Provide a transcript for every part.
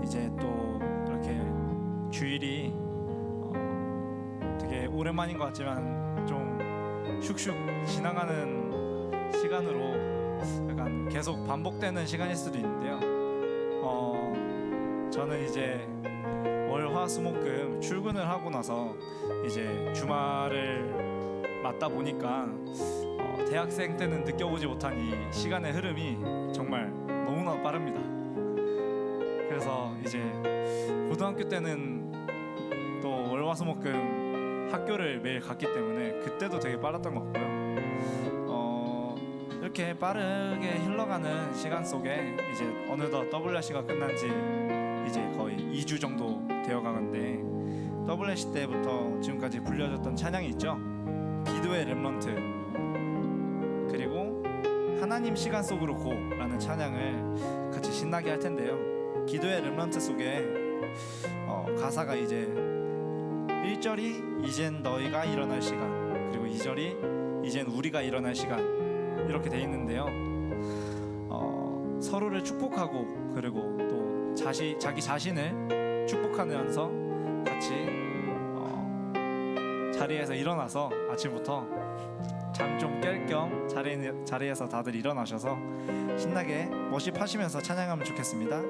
이제 또 이렇게 주일이 되게 오랜만인 것 같지만 좀 슉슉 지나가는 시간으로 약간 계속 반복되는 시간일 수도 있는데요. 저는 이제 월, 화, 수, 목, 금 출근을 하고 나서 이제 주말을 맞다 보니까 대학생 때는 느껴보지 못한 이 시간의 흐름이 정말 너무나 빠릅니다. 그래서 이제 고등학교 때는 또 월, 화, 수, 목, 금 학교를 매일 갔기 때문에 그때도 되게 빨랐던 것 같고요. 이렇게 빠르게 흘러가는 시간 속에 이제 어느덧 WRC가 끝난 지 이제 거의 2주 정도 되어 가는데, WRC 때부터 지금까지 불려졌던 찬양이 있죠. 기도의 렘넌트, 그리고 하나님 시간 속으로 고라는 찬양을 같이 신나게 할 텐데요. 기도의 렘넌트 속에 가사가 이제 1절이 이젠 너희가 일어날 시간, 그리고 2절이 이젠 우리가 일어날 시간, 이렇게 돼 있는데요. 서로를 축복하고 그리고 또 자기 자신을 축복하면서 같이 자리에서 일어나서 아침부터 잠 좀 깰 겸 자리에서 다들 일어나셔서 신나게 워십하시면서 찬양하면 좋겠습니다.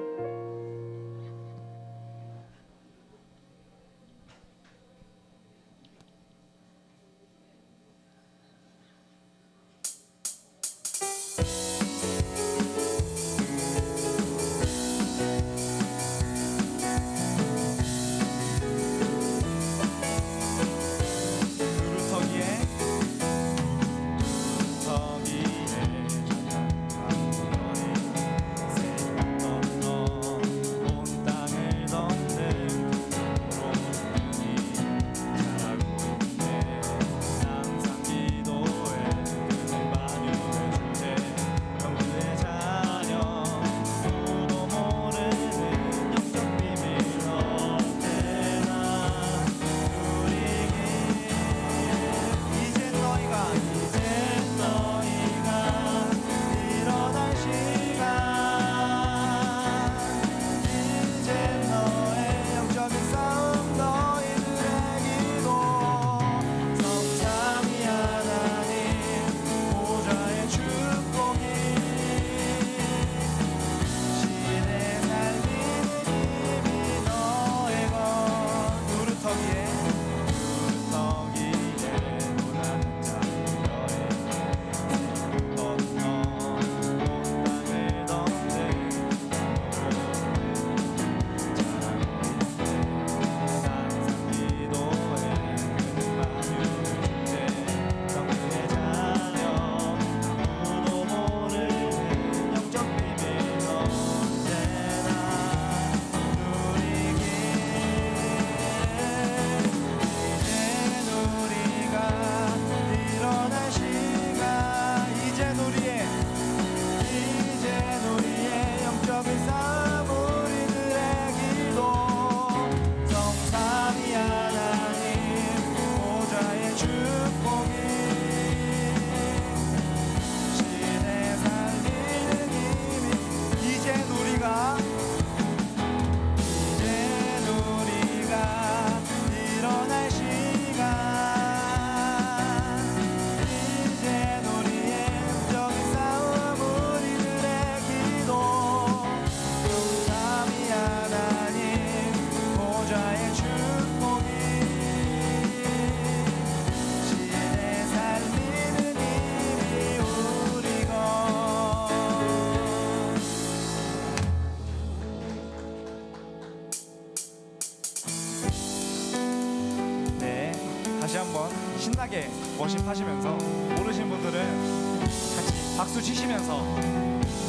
다시 한번 신나게 워십하시면서 모르신 분들은 같이 박수 치시면서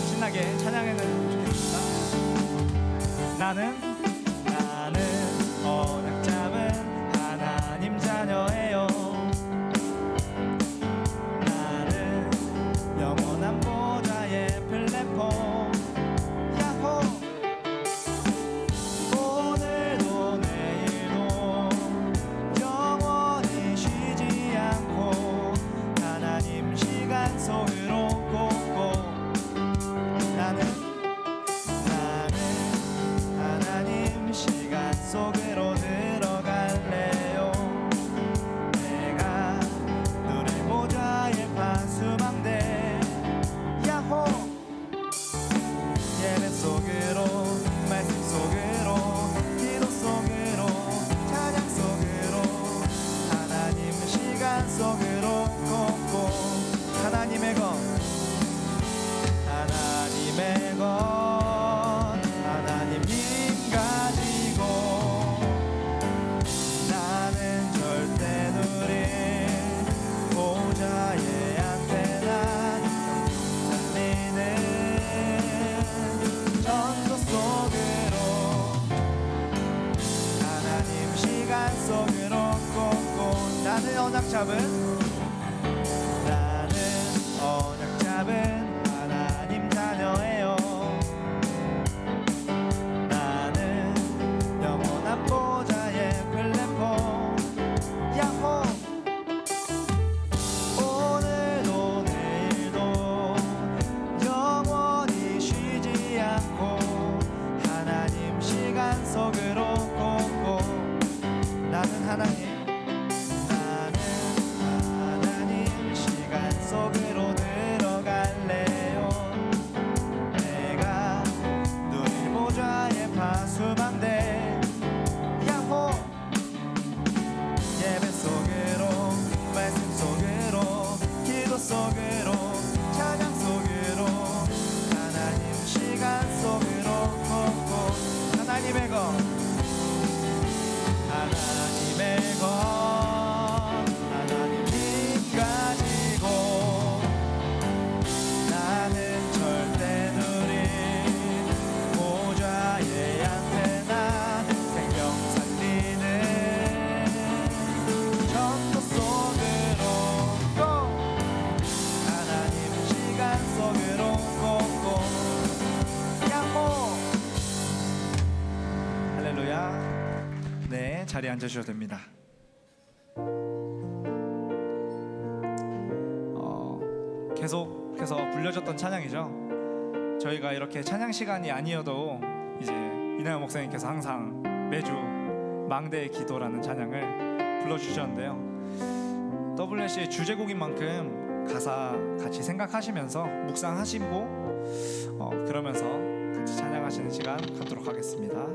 신나게 찬양해는 좋겠습니다. 나는 언약 잡은 하나님 자녀예요. 나는 영원한 보좌의 플랫폼. 속으로 꽂고 나는 속으로 꽂고 나는 언약 잡은 하나님 자녀예요. 나는 영원한 보좌의 플랫폼 야호. 오늘도 내일도 영원히 쉬지 않고 하나님 시간 속으로 꽂고 나는 하나님 시간 속으로 들어갈래요. 내가 누릴 보좌의 파수망대 야호. 예배 속으로 말씀 속으로 기도 속으로 찬양 속으로 하나님 시간 속으로 걷고 하나님의 것 하나님 힘 가지고 나는 절대 누릴 보좌의 안테나 생명 살리는 전도 속으로 고 하나님 시간 속으로 고 야호. 할렐루야. 네, 자리에 앉으셔도 됩니다. 계속해서 불려졌던 찬양이죠. 저희가 이렇게 찬양 시간이 아니어도 이제 이나영 목사님께서 항상 매주 망대의 기도라는 찬양을 불러주셨는데요. WC의 주제곡인 만큼 가사 같이 생각하시면서 묵상하시고 그러면서 같이 찬양하시는 시간 갖도록 하겠습니다.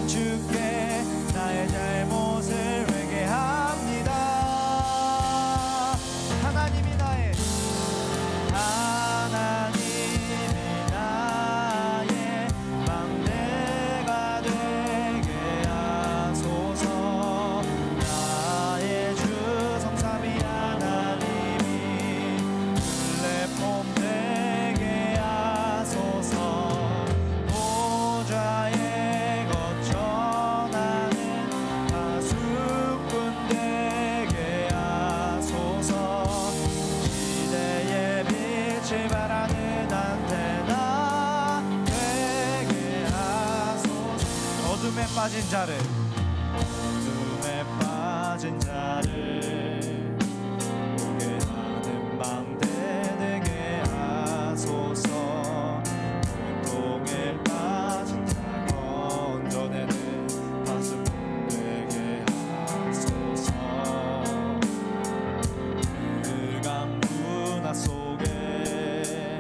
주께 나의 잘못을 회개합니다. 하나님이 나의 망대가 되게 하소서. 나의 주 성삼위 하나님이 플랫폼 되게 하소서. 보좌의 어둠에 빠진 자를 보게 하는 망대 되게 하소서. 고통에 빠진 자 건져내는 파수꾼 되게 하소서. 흑암 문화 속에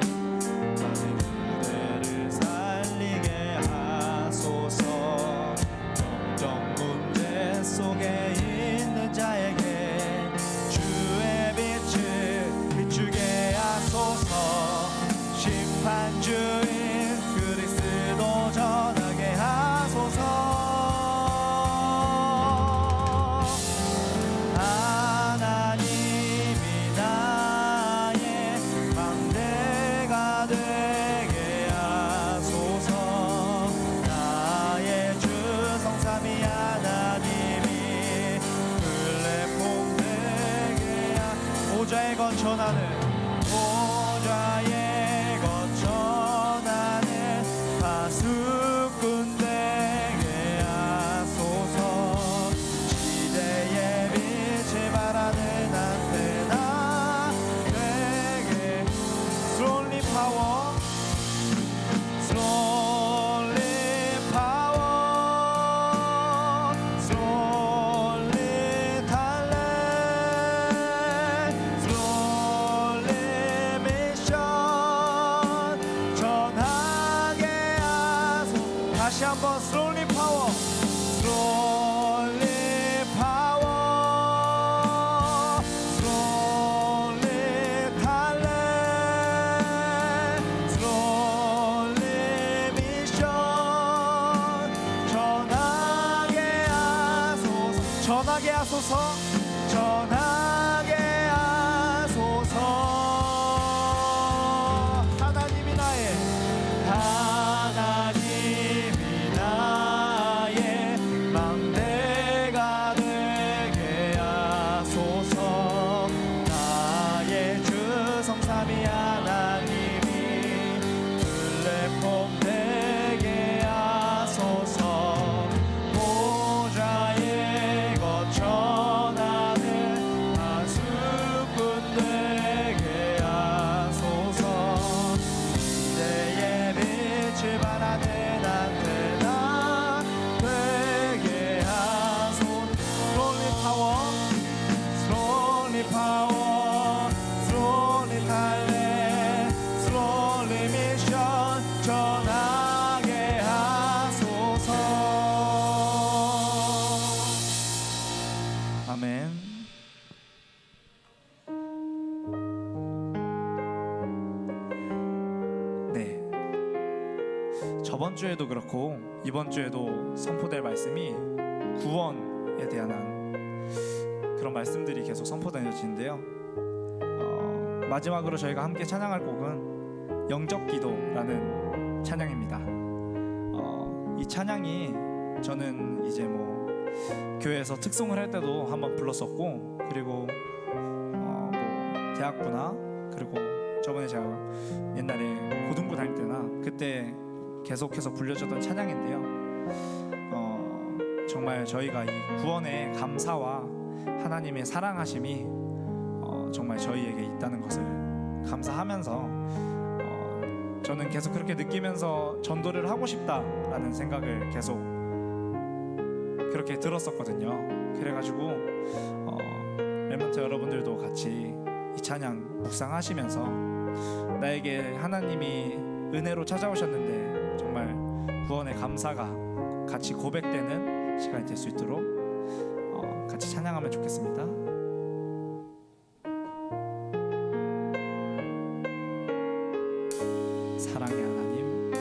빠진 그대를 살리게 하소서. 문제 속에 있는 자에게 주의 빛을 비추게 하소서. 심판주인 그리스도 전하게 하소서. 하나님이 나의 망대가 되게 하소서. 나의 주 성삼위 하나님이 플랫폼 되게 보좌에 거쳐나는 파수꾼 power, slowly power, slowly talent, slowly mission. 전하게 하소. 다시 한번 slowly power, slowly power, slowly talent, slowly mission. 전하게 하소서. 전하게 하소서. 전하게 하소서. 하나님이 나의 망대가 되게 하소서. 나의 주 성삼위 하나님이 플랫폼 되게 하소서. 보좌에 거쳐나는 하수꾼 되게 하소서. 시대의 빛을 발하는 안테나 되게 하소서. Slowly power, slowly power, slowly talent, slowly mission. 전하게 하소서. 아멘. 네, 저번 주에도 그렇고 이번 주에도 선포될 말씀이 구원에 대한 그런 말씀들이 계속 선포되어지는데요. 마지막으로 저희가 함께 찬양할 곡은 영접기도라는 찬양입니다. 이 찬양이 저는 이제 뭐 교회에서 특송을 할 때도 한번 불렀었고, 그리고 뭐 대학부나, 그리고 저번에 제가 옛날에 고등부 다닐 때나 그때 계속해서 불려줬던 찬양인데요. 정말 저희가 이 구원의 감사와 하나님의 사랑하심이 정말 저희에게 있다는 것을 감사하면서 저는 계속 그렇게 느끼면서 전도를 하고 싶다라는 생각을 계속 그렇게 들었었거든요. 그래가지고 렘넌트 여러분들도 같이 이 찬양 묵상하시면서 나에게 하나님이 은혜로 찾아오셨는데 정말 구원의 감사가 같이 고백되는 시간이 될 수 있도록 같이 찬양하면 좋겠습니다. 사랑의 하나님,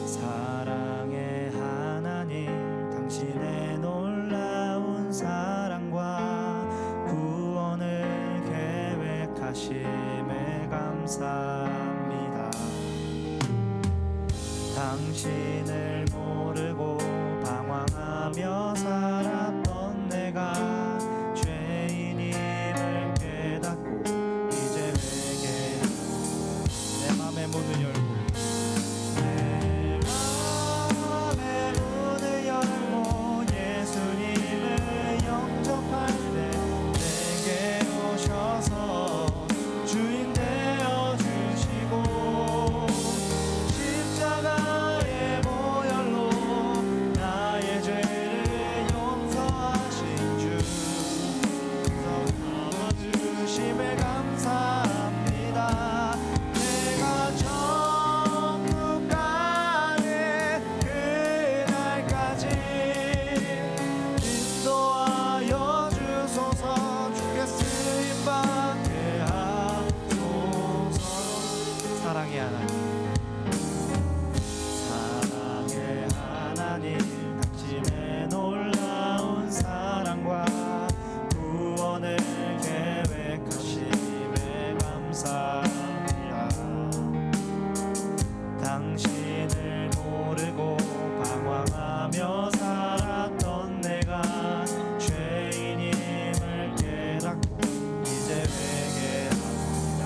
사랑의 하나님, 당신의 놀라운 사랑과 구원을 계획하심에 감사합니다. 당신을 모르고 방황하며 살았던 내가 죄인임을 깨닫고 이제 회개하고 내 맘의 문을 열고 내 맘의 문을 열고 예수님을 영접할 때 내게 오셔서 주인 되어 주시고 십자가의 보혈로 나의 죄를 용서하신 주 주심에 감사합니다. 내가 천국 가는 그날까지 인도하여 주소서. 주께 쓰임 받게 하소서. 사랑의 하나님, 사랑의 하나님, 당신의 놀라운 사랑과 구원을 계획하심에 감사합니다. 당신을 모르고 방황하며 살았던 내가 죄인임을 깨닫고 이제 회개합니다.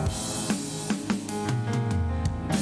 내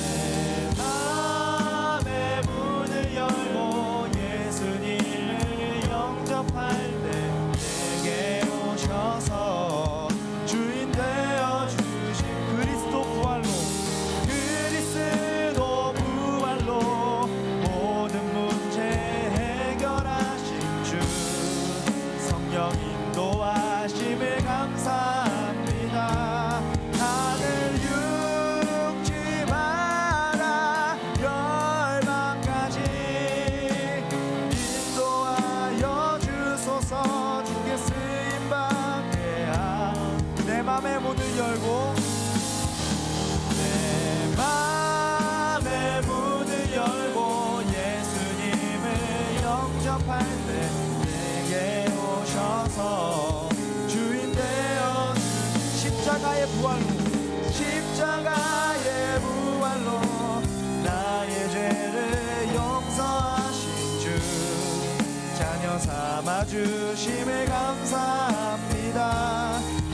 참아주심에 감사합니다.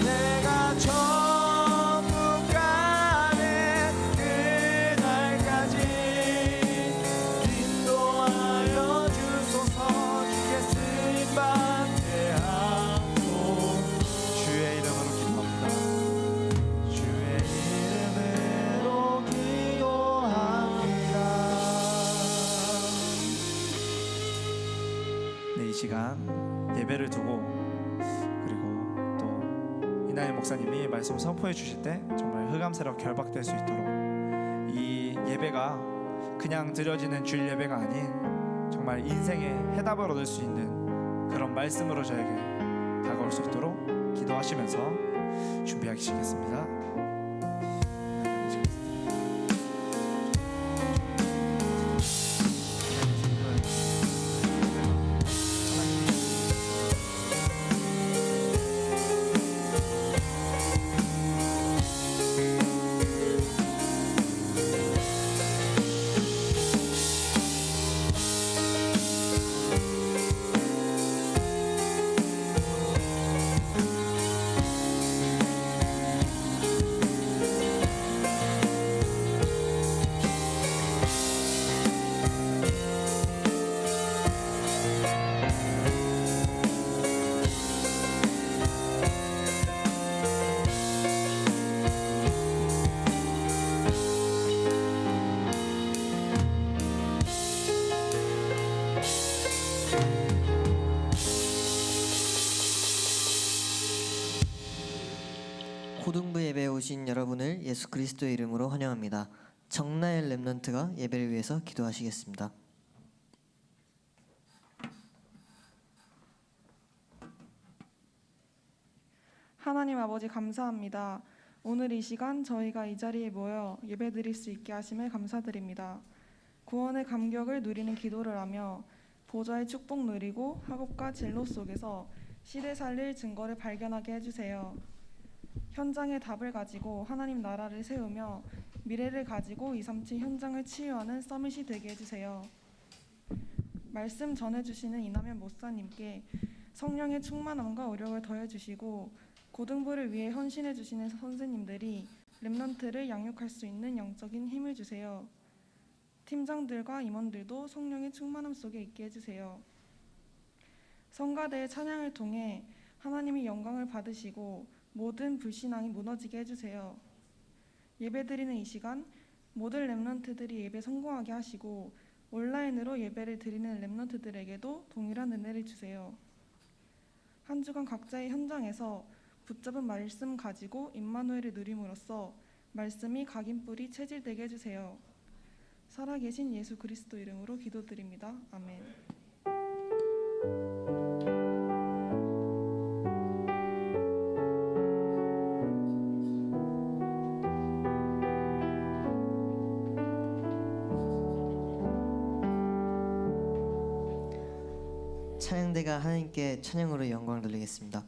내가 천국 가는 그날까지 인도하여 주소서. 주의 쓰임받게 하고 주의 이름으로 기도합니다. 주의 이름으로 기도합니다. 네, 이 시간 예배를 두고 그리고 또 이나희 목사님이 말씀 선포해 주실 때 정말 흑암새로 결박될 수 있도록 이 예배가 그냥 드려지는 주일 예배가 아닌 정말 인생의 해답을 얻을 수 있는 그런 말씀으로 저에게 다가올 수 있도록 기도하시면서 준비하시겠습니다. 고등부 예배에 오신 여러분을 예수 그리스도의 이름으로 환영합니다. 정나엘 렘넌트가 예배를 위해서 기도하시겠습니다. 하나님 아버지 감사합니다. 오늘 이 시간 저희가 이 자리에 모여 예배드릴 수 있게 하심에 감사드립니다. 구원의 감격을 누리는 기도를 하며 보좌의 축복 누리고 학업과 진로 속에서 시대 살릴 증거를 발견하게 해주세요. 현장의 답을 가지고 하나님 나라를 세우며 미래를 가지고 237 현장을 치유하는 서밋이 되게 해주세요. 말씀 전해주시는 이남현 목사님께 성령의 충만함과 의력을 더해주시고 고등부를 위해 헌신해주시는 선생님들이 렘넌트를 양육할 수 있는 영적인 힘을 주세요. 팀장들과 임원들도 성령의 충만함 속에 있게 해주세요. 성가대의 찬양을 통해 하나님이 영광을 받으시고 모든 불신앙이 무너지게 해주세요. 예배드리는 이 시간 모든 렘넌트들이 예배 성공하게 하시고 온라인으로 예배를 드리는 렘넌트들에게도 동일한 은혜를 주세요. 한 주간 각자의 현장에서 붙잡은 말씀 가지고 임마누엘을 누림으로써 말씀이 각인뿌리 체질되게 해주세요. 살아계신 예수 그리스도 이름으로 기도드립니다. 아멘. 찬양대가 하나님께 찬양으로 영광 돌리겠습니다.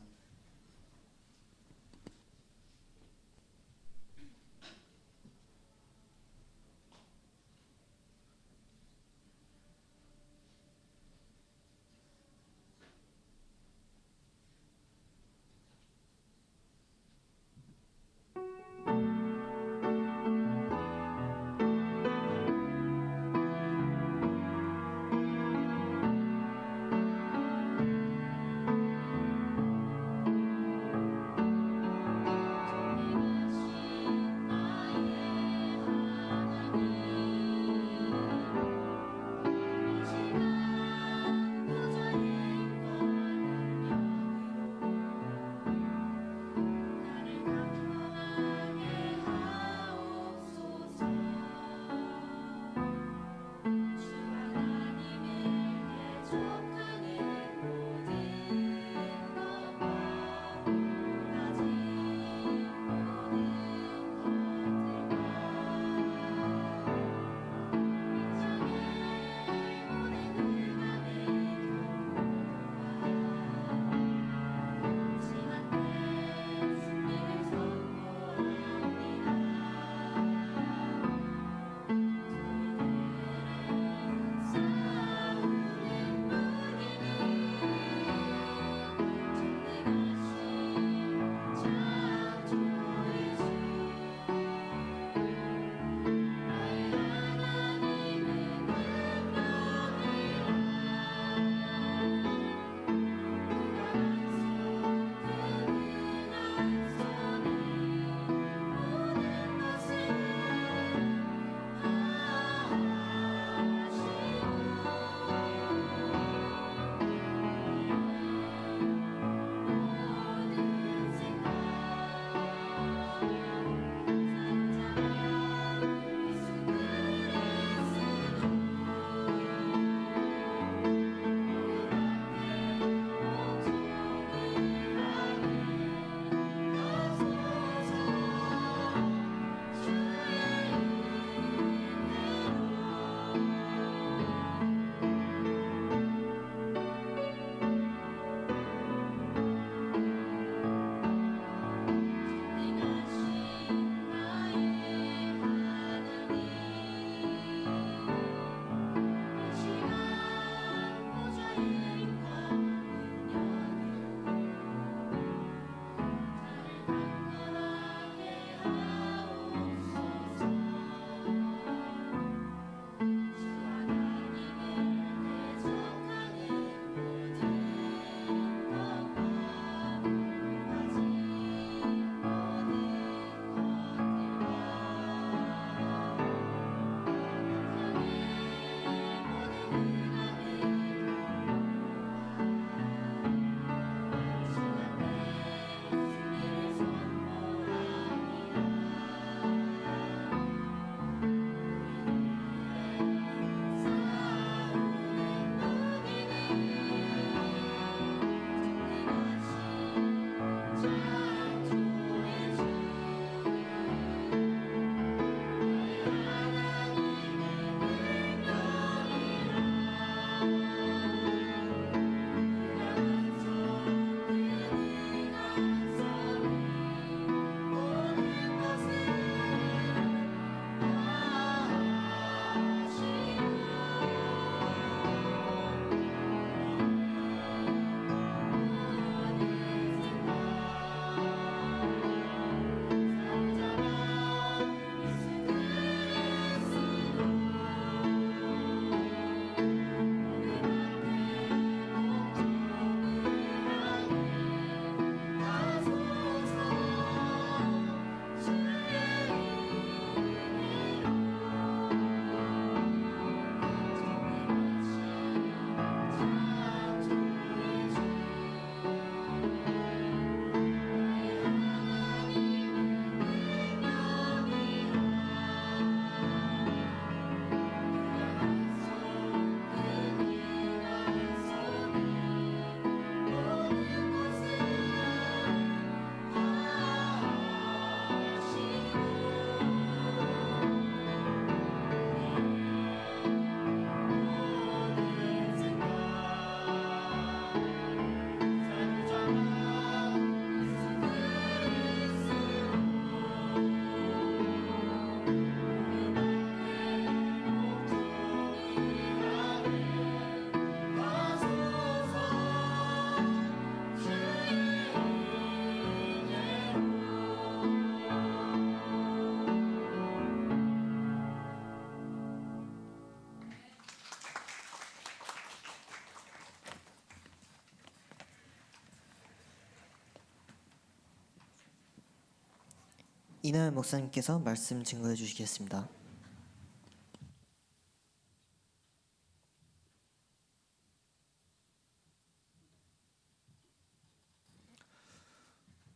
이나연 목사님께서 말씀 증거해 주시겠습니다.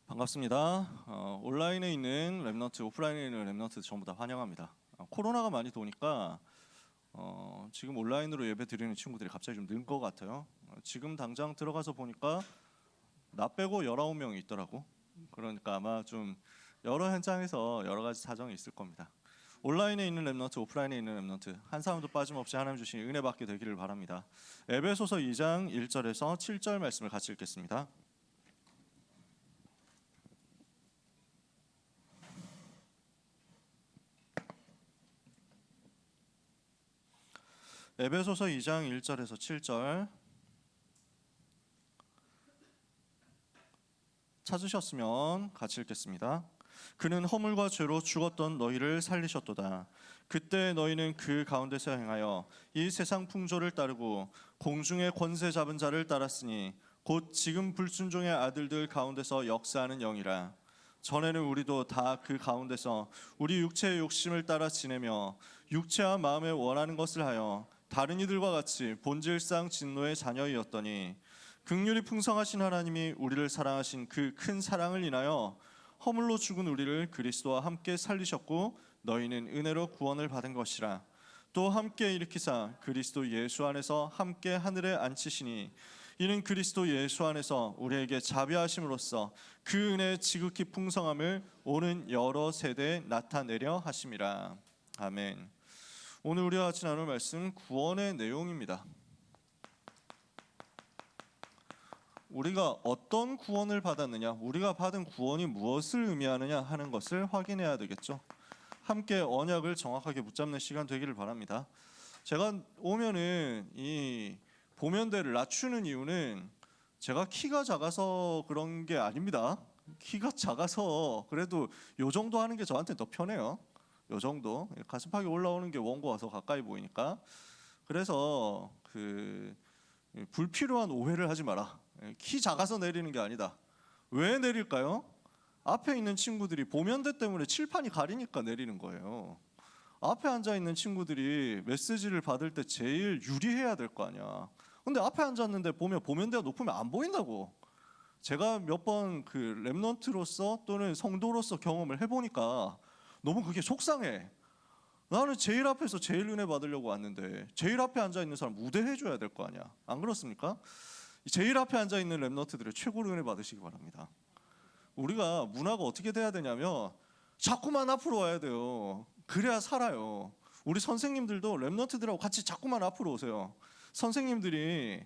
반갑습니다. 온라인에 있는 랩넌트, 오프라인에 있는 랩넌트 전부 다 환영합니다. 코로나가 많이 도니까 지금 온라인으로 예배 드리는 친구들이 갑자기 좀 는 것 같아요. 지금 당장 들어가서 보니까 나 빼고 19명이 있더라고. 그러니까 아마 좀 여러 현장에서 여러 가지 사정이 있을 겁니다. 온라인에 있는 랩넌트, 오프라인에 있는 랩넌트 한 사람도 빠짐없이 하나님 주신 은혜 받게 되기를 바랍니다. 에베소서 2장 1절에서 7절 말씀을 같이 읽겠습니다. 에베소서 2장 1절에서 7절 찾으셨으면 같이 읽겠습니다. 그는 허물과 죄로 죽었던 너희를 살리셨도다. 그때 너희는 그 가운데서 행하여 이 세상 풍조를 따르고 공중의 권세 잡은 자를 따랐으니 곧 지금 불순종의 아들들 가운데서 역사하는 영이라. 전에는 우리도 다 그 가운데서 우리 육체의 욕심을 따라 지내며 육체와 마음에 원하는 것을 하여 다른 이들과 같이 본질상 진노의 자녀이었더니 긍휼이 풍성하신 하나님이 우리를 사랑하신 그 큰 사랑을 인하여 허물로 죽은 우리를 그리스도와 함께 살리셨고 너희는 은혜로 구원을 받은 것이라. 또 함께 일으키사 그리스도 예수 안에서 함께 하늘에 앉히시니 이는 그리스도 예수 안에서 우리에게 자비하심으로써 그 은혜의 지극히 풍성함을 오는 여러 세대에 나타내려 하심이라. 아멘. 오늘 우리가 같이 나눌 말씀 구원의 내용입니다. 우리가 어떤 구원을 받았느냐, 우리가 받은 구원이 무엇을 의미하느냐 하는 것을 확인해야 되겠죠. 함께 언약을 정확하게 붙잡는 시간 되기를 바랍니다. 제가 오면은 이 보면대를 낮추는 이유는 제가 키가 작아서 그런 게 아닙니다. 키가 작아서 그래도 요 정도 하는 게 저한테 더 편해요. 요 정도 가슴팍이 올라오는 게 원고 와서 가까이 보이니까. 그래서 그 불필요한 오해를 하지 마라. 키 작아서 내리는 게 아니다. 왜 내릴까요? 앞에 있는 친구들이 보면대 때문에 칠판이 가리니까 내리는 거예요. 앞에 앉아 있는 친구들이 메시지를 받을 때 제일 유리해야 될 거 아니야. 근데 앞에 앉았는데 보면대가 높으면 안 보인다고. 제가 몇 번 그 랩넌트로서 또는 성도로서 경험을 해보니까 너무 그게 속상해. 나는 제일 앞에서 제일 은혜 받으려고 왔는데 제일 앞에 앉아 있는 사람 우대해 줘야 될 거 아니야. 안 그렇습니까? 제일 앞에 앉아 있는 랩넌트들의 최고로 은혜 받으시기 바랍니다. 우리가 문화가 어떻게 돼야 되냐면 자꾸만 앞으로 와야 돼요. 그래야 살아요. 우리 선생님들도 랩넌트들하고 같이 자꾸만 앞으로 오세요. 선생님들이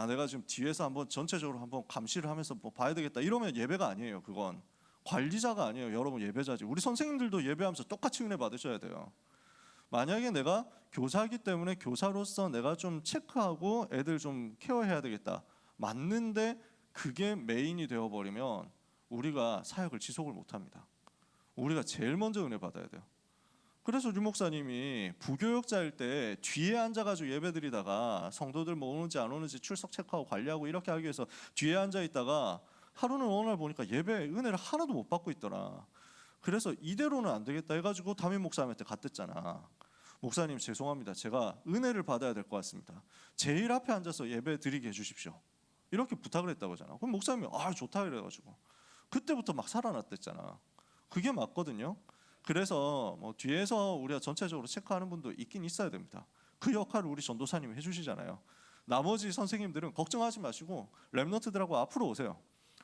내가 지금 뒤에서 한번 전체적으로 한번 감시를 하면서 뭐 봐야 되겠다 이러면 예배가 아니에요. 그건 관리자가 아니에요. 여러분 예배자지. 우리 선생님들도 예배하면서 똑같이 은혜 받으셔야 돼요. 만약에 내가 교사이기 때문에 교사로서 내가 좀 체크하고 애들 좀 케어해야 되겠다. 맞는데 그게 메인이 되어버리면 우리가 사역을 지속을 못합니다. 우리가 제일 먼저 은혜 받아야 돼요. 그래서 류 목사님이 부교역자일 때 뒤에 앉아가지고 예배드리다가 성도들 뭐 오는지 안 오는지 출석 체크하고 관리하고 이렇게 하기 위해서 뒤에 앉아있다가 하루는 어느 날 보니까 예배 은혜를 하나도 못 받고 있더라. 그래서 이대로는 안 되겠다 해가지고 담임 목사님한테 갔댔잖아. 목사님 죄송합니다. 제가 은혜를 받아야 될 것 같습니다. 제일 앞에 앉아서 예배 드리게 해주십시오. 이렇게 부탁을 했다고 하잖아. 그럼 목사님이 좋다 이래가지고 그때부터 막 살아났댔잖아. 그게 맞거든요. 그래서 뭐 뒤에서 우리가 전체적으로 체크하는 분도 있긴 있어야 됩니다. 그 역할을 우리 전도사님이 해주시잖아요. 나머지 선생님들은 걱정하지 마시고 랩넌트들하고 앞으로 오세요.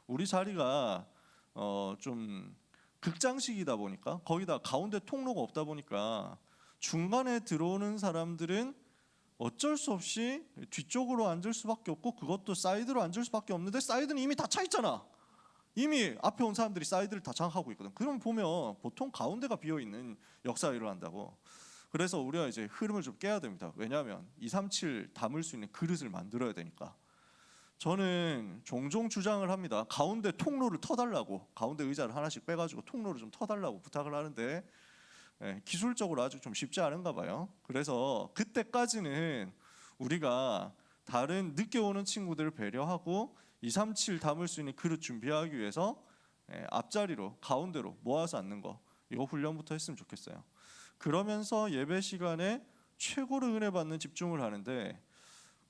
우리 자리가 좀 극장식이다 보니까 거기다 가운데 통로가 없다 보니까 중간에 들어오는 사람들은 어쩔 수 없이 뒤쪽으로 앉을 수밖에 없고 그것도 사이드로 앉을 수밖에 없는데 사이드는 이미 다 차 있잖아. 이미 앞에 온 사람들이 사이드를 다 장악하고 있거든. 그럼 보면 보통 가운데가 비어있는 역사가 일어난다고. 그래서 우리가 이제 흐름을 좀 깨야 됩니다. 왜냐하면 237 담을 수 있는 그릇을 만들어야 되니까. 저는 종종 주장을 합니다. 가운데 통로를 터달라고. 가운데 의자를 하나씩 빼가지고 통로를 좀 터달라고 부탁을 하는데 기술적으로 아주 좀 쉽지 않은가 봐요. 그래서 그때까지는 우리가 다른 늦게 오는 친구들을 배려하고 237 담을 수 있는 그릇 준비하기 위해서 앞자리로 가운데로 모아서 앉는 거 이거 훈련부터 했으면 좋겠어요. 그러면서 예배 시간에 최고로 은혜 받는 집중을 하는데,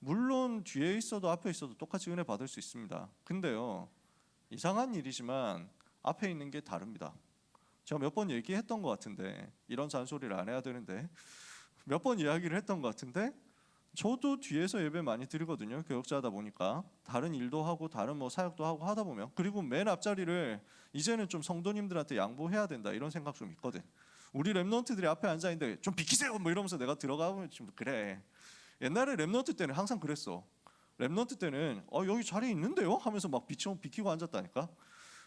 물론 뒤에 있어도 앞에 있어도 똑같이 은혜 받을 수 있습니다. 근데요, 이상한 일이지만 앞에 있는 게 다릅니다. 제가 몇 번 얘기했던 것 같은데, 이런 잔소리를 안 해야 되는데 몇 번 이야기를 했던 것 같은데, 저도 뒤에서 예배 많이 드리거든요. 교역자다 보니까 다른 일도 하고 다른 뭐 사역도 하고 하다 보면, 그리고 맨 앞자리를 이제는 좀 성도님들한테 양보해야 된다 이런 생각 좀 있거든. 우리 랩런트들이 앞에 앉아 있는데 좀 비키세요 뭐 이러면서 내가 들어가면 좀 그래. 옛날에 랩런트 때는 항상 그랬어. 랩런트 때는 여기 자리 있는데요 하면서 막 비키고 앉았다니까.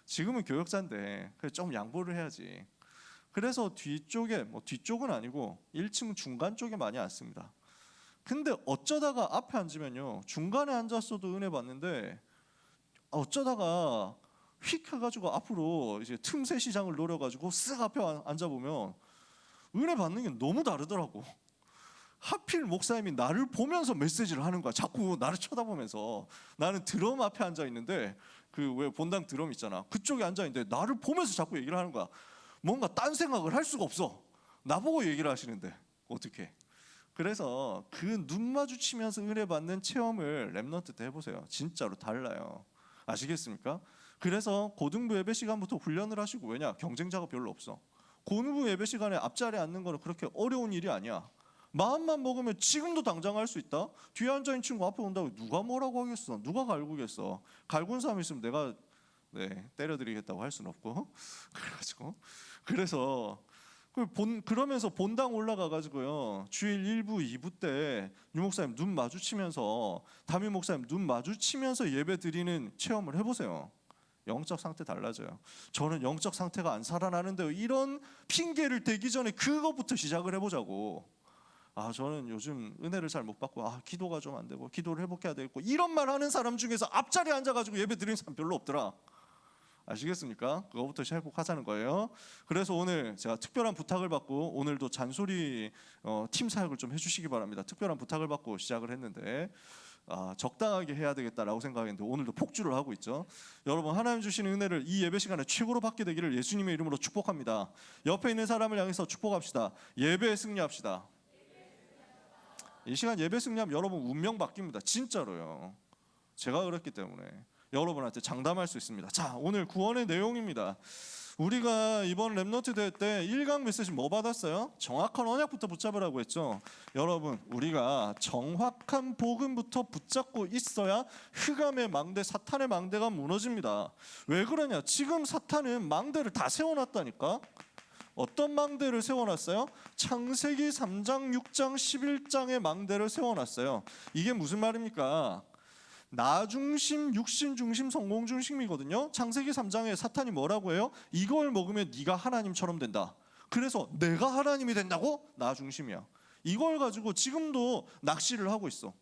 지금은 교역자인데 그래 좀 양보를 해야지. 그래서 뒤쪽에, 뭐 뒤쪽은 아니고 1층 중간 쪽에 많이 앉습니다. 근데 어쩌다가 앞에 앉으면요, 중간에 앉았어도 은혜 받는데 어쩌다가 휙 해가지고 앞으로 이제 틈새 시장을 노려가지고 쓱 앞에 앉아보면 은혜 받는 게 너무 다르더라고. 하필 목사님이 나를 보면서 메시지를 하는 거야. 자꾸 나를 쳐다보면서. 나는 드럼 앞에 앉아 있는데, 그 왜 본당 드럼 있잖아, 그쪽에 앉아 있는데 나를 보면서 자꾸 얘기를 하는 거야. 뭔가 딴 생각을 할 수가 없어. 나보고 얘기를 하시는데 어떻게? 그래서 그 눈 마주치면서 은혜 받는 체험을 랩런트 때 해보세요. 진짜로 달라요. 아시겠습니까? 그래서 고등부 예배 시간부터 훈련을 하시고, 왜냐? 경쟁자가 별로 없어. 고등부 예배 시간에 앞자리에 앉는 거는 그렇게 어려운 일이 아니야. 마음만 먹으면 지금도 당장 할 수 있다. 뒤에 앉아있는 친구 앞에 온다고 누가 뭐라고 하겠어? 누가 갈구겠어? 갈군 사람 있으면 내가 때려드리겠다고 할 수는 없고. 그래서 그러면서 본당 올라가가지고요, 주일 1부, 2부 때 유목사님 눈 마주치면서, 담임 목사님 눈 마주치면서 예배 드리는 체험을 해보세요. 영적 상태 달라져요. 저는 영적 상태가 안 살아나는데요, 이런 핑계를 대기 전에 그거부터 시작을 해보자고. 저는 요즘 은혜를 잘 못 받고 기도가 좀 안 되고 기도를 회복해야 되겠고, 이런 말 하는 사람 중에서 앞자리에 앉아가지고 예배 드리는 사람 별로 없더라. 아시겠습니까? 그거부터 회복하자는 거예요. 그래서 오늘 제가 특별한 부탁을 받고, 오늘도 잔소리 팀 사역을 좀 해주시기 바랍니다. 특별한 부탁을 받고 시작을 했는데 적당하게 해야 되겠다라고 생각했는데 오늘도 폭주를 하고 있죠. 여러분, 하나님 주시는 은혜를 이 예배 시간에 최고로 받게 되기를 예수님의 이름으로 축복합니다. 옆에 있는 사람을 향해서 축복합시다. 예배에 승리합시다. 이 시간 예배 승리하면 여러분 운명 바뀝니다. 진짜로요. 제가 그랬기 때문에 여러분한테 장담할 수 있습니다. 자, 오늘 구원의 내용입니다. 우리가 이번 랩런트 대회 때 1강 메시지 뭐 받았어요? 정확한 언약부터 붙잡으라고 했죠. 여러분, 우리가 정확한 복음부터 붙잡고 있어야 흑암의 망대, 사탄의 망대가 무너집니다. 왜 그러냐? 지금 사탄은 망대를 다 세워놨다니까. 어떤 망대를 세워놨어요? 창세기 3장, 6장, 11장의 망대를 세워놨어요. 이게 무슨 말입니까? 나 중심, 육신 중심, 성공 중심이거든요. 창세기 3장에 사탄이 뭐라고 해요? 이걸 먹으면 네가 하나님처럼 된다. 그래서 내가 하나님이 된다고? 나 중심이야. 이걸 가지고 지금도 낚시를 하고 있어.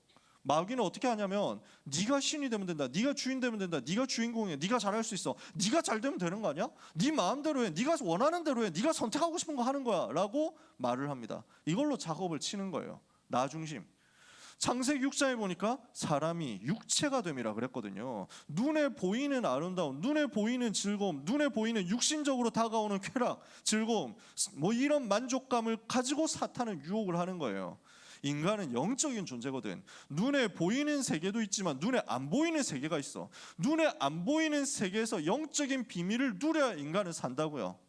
마귀는 어떻게 하냐면, 네가 신이 되면 된다, 네가 주인 되면 된다, 네가 주인공이야, 네가 잘할 수 있어, 네가 잘 되면 되는 거 아니야? 네 마음대로 해, 네가 원하는 대로 해, 네가 선택하고 싶은 거 하는 거야 라고 말을 합니다. 이걸로 작업을 치는 거예요. 나 중심. 창세기 6장에 보니까 사람이 육체가 됨이라 그랬거든요. 눈에 보이는 아름다움, 눈에 보이는 즐거움, 눈에 보이는 육신적으로 다가오는 쾌락, 즐거움, 뭐 이런 만족감을 가지고 사탄은 유혹을 하는 거예요. 인간은 영적인 존재거든. 눈에 보이는 세계도 있지만 눈에 안 보이는 세계가 있어. 눈에 안 보이는 세계에서 영적인 비밀을 누려야 인간은 산다고요.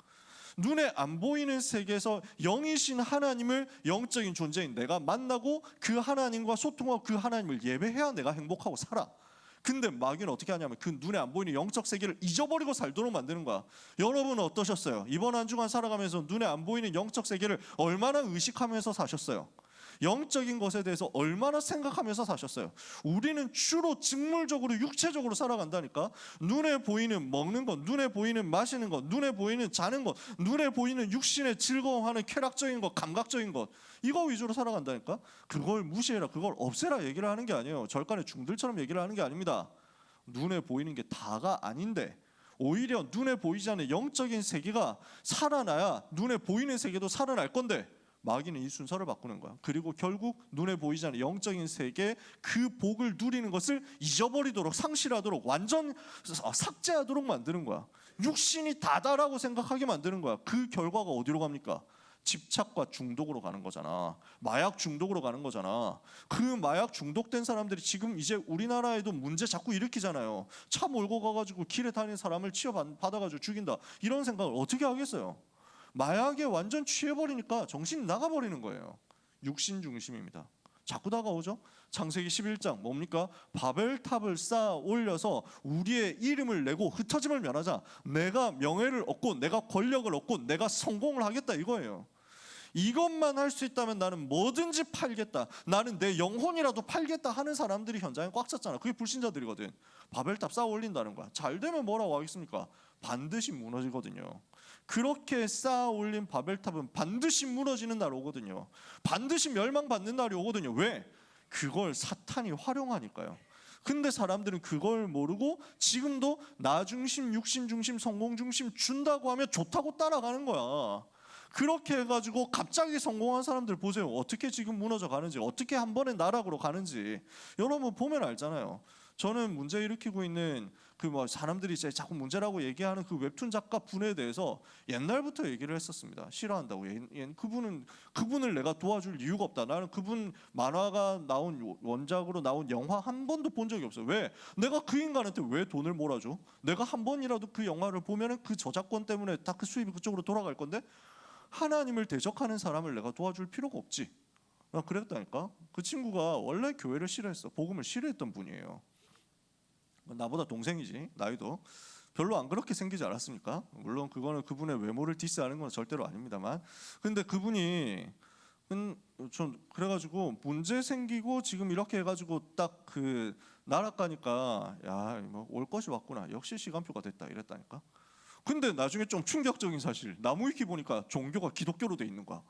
눈에 안 보이는 세계에서 영이신 하나님을, 영적인 존재인 내가 만나고 그 하나님과 소통하고 그 하나님을 예배해야 내가 행복하고 살아. 근데 마귀는 어떻게 하냐면 그 눈에 안 보이는 영적 세계를 잊어버리고 살도록 만드는 거야. 여러분은 어떠셨어요? 이번 한 주간 살아가면서 눈에 안 보이는 영적 세계를 얼마나 의식하면서 사셨어요? 영적인 것에 대해서 얼마나 생각하면서 사셨어요? 우리는 주로 직물적으로, 육체적으로 살아간다니까. 눈에 보이는 먹는 것, 눈에 보이는 마시는 것, 눈에 보이는 자는 것, 눈에 보이는 육신의 즐거움하는 쾌락적인 것, 감각적인 것, 이거 위주로 살아간다니까. 그걸 무시해라, 그걸 없애라 얘기를 하는 게 아니에요. 절간의 중들처럼 얘기를 하는 게 아닙니다. 눈에 보이는 게 다가 아닌데, 오히려 눈에 보이지 않는 영적인 세계가 살아나야 눈에 보이는 세계도 살아날 건데 마귀는 이 순서를 바꾸는 거야. 그리고 결국 눈에 보이지 않는 영적인 세계 그 복을 누리는 것을 잊어버리도록, 상실하도록, 완전 삭제하도록 만드는 거야. 육신이 다다라고 생각하게 만드는 거야. 그 결과가 어디로 갑니까? 집착과 중독으로 가는 거잖아. 마약 중독으로 가는 거잖아. 그 마약 중독된 사람들이 지금 이제 우리나라에도 문제 자꾸 일으키잖아요. 차 몰고 가가지고 길에 다니는 사람을 치여받아가지고 죽인다, 이런 생각을 어떻게 하겠어요? 마약에 완전 취해버리니까 정신이 나가버리는 거예요. 육신 중심입니다. 자꾸 다가오죠. 창세기 11장 뭡니까? 바벨탑을 쌓아 올려서 우리의 이름을 내고 흩어짐을 면하자. 내가 명예를 얻고 내가 권력을 얻고 내가 성공을 하겠다, 이거예요. 이것만 할 수 있다면 나는 뭐든지 팔겠다, 나는 내 영혼이라도 팔겠다 하는 사람들이 현장에 꽉 찼잖아. 그게 불신자들이거든. 바벨탑 쌓아 올린다는 거야. 잘 되면 뭐라고 하겠습니까? 반드시 무너지거든요. 그렇게 쌓아 올린 바벨탑은 반드시 무너지는 날 오거든요. 반드시 멸망받는 날이 오거든요. 왜? 그걸 사탄이 활용하니까요. 근데 사람들은 그걸 모르고 지금도 나 중심, 육신 중심, 성공 중심 준다고 하면 좋다고 따라가는 거야. 그렇게 해가지고 갑자기 성공한 사람들 보세요. 어떻게 지금 무너져 가는지, 어떻게 한 번에 나락으로 가는지 여러분 보면 알잖아요. 저는 문제 일으키고 있는 그 뭐 사람들이 이제 자꾸 문제라고 얘기하는 그 웹툰 작가 분에 대해서 옛날부터 얘기를 했었습니다. 싫어한다고. 그분을 내가 도와줄 이유가 없다. 나는 그분 만화가 나온 원작으로 나온 영화 한 번도 본 적이 없어요. 왜? 내가 그 인간한테 왜 돈을 몰아줘? 내가 한 번이라도 그 영화를 보면은 그 저작권 때문에 다 그 수입이 그쪽으로 돌아갈 건데 하나님을 대적하는 사람을 내가 도와줄 필요가 없지. 나 그랬다니까. 그 친구가 원래 교회를 싫어했어. 복음을 싫어했던 분이에요. 나보다 동생이지, 나이도 별로 안 그렇게 생기지 않았습니까? 물론 그거는 그분의 외모를 디스하는 건 절대로 아닙니다만, 근데 그분이 좀 그래가지고 문제 생기고 지금 이렇게 해가지고 딱 그 나락가니까 야, 뭐 올 것이 왔구나, 역시 시간표가 됐다, 이랬다니까. 근데 나중에 좀 충격적인 사실, 나무위키 보니까 종교가 기독교로 돼 있는 거야.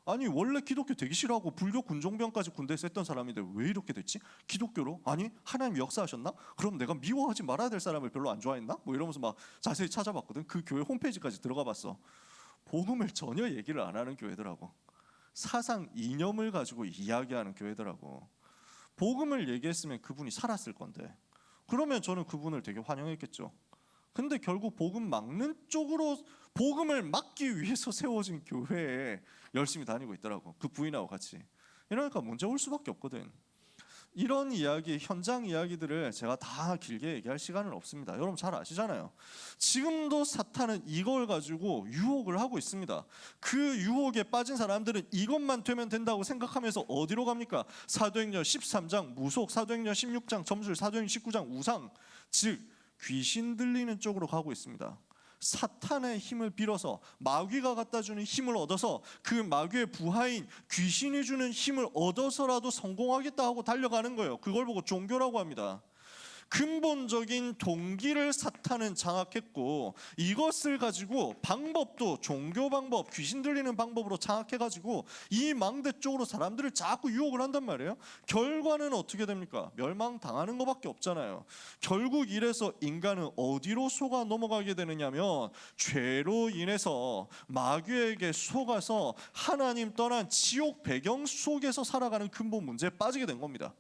아니 원래 기독교 되게 싫어하고 불교 군종병까지 군대에서 했던 사람인데 왜 이렇게 됐지? 기독교로? 아니 하나님 역사하셨나? 그럼 내가 미워하지 말아야 될 사람을 별로 안 좋아했나? 뭐 이러면서 막 자세히 찾아봤거든. 그 교회 홈페이지까지 들어가 봤어. 복음을 전혀 얘기를 안 하는 교회더라고. 사상 이념을 가지고 이야기하는 교회더라고. 복음을 얘기했으면 그분이 살았을 건데, 그러면 저는 그분을 되게 환영했겠죠. 근데 결국 복음 막는 쪽으로, 복음을 막기 위해서 세워진 교회에 열심히 다니고 있더라고. 그 부인하고 같이. 이러니까 문제 올 수밖에 없거든. 이런 이야기, 현장 이야기들을 제가 다 길게 얘기할 시간은 없습니다. 여러분 잘 아시잖아요. 지금도 사탄은 이걸 가지고 유혹을 하고 있습니다. 그 유혹에 빠진 사람들은 이것만 되면 된다고 생각하면서 어디로 갑니까? 사도행전 13장 무속, 사도행전 16장 점술, 사도행전 19장 우상, 즉 귀신 들리는 쪽으로 가고 있습니다. 사탄의 힘을 빌어서, 마귀가 갖다 주는 힘을 얻어서, 그 마귀의 부하인 귀신이 주는 힘을 얻어서라도 성공하겠다 하고 달려가는 거예요. 그걸 보고 종교라고 합니다. 근본적인 동기를 사탄은 장악했고, 이것을 가지고 방법도 종교 방법, 귀신 들리는 방법으로 장악해가지고 이 망대 쪽으로 사람들을 자꾸 유혹을 한단 말이에요. 결과는 어떻게 됩니까? 멸망당하는 것밖에 없잖아요. 결국 이래서 인간은 어디로 속아 넘어가게 되느냐면, 죄로 인해서 마귀에게 속아서 하나님 떠난 지옥 배경 속에서 살아가는 근본 문제에 빠지게 된 겁니다.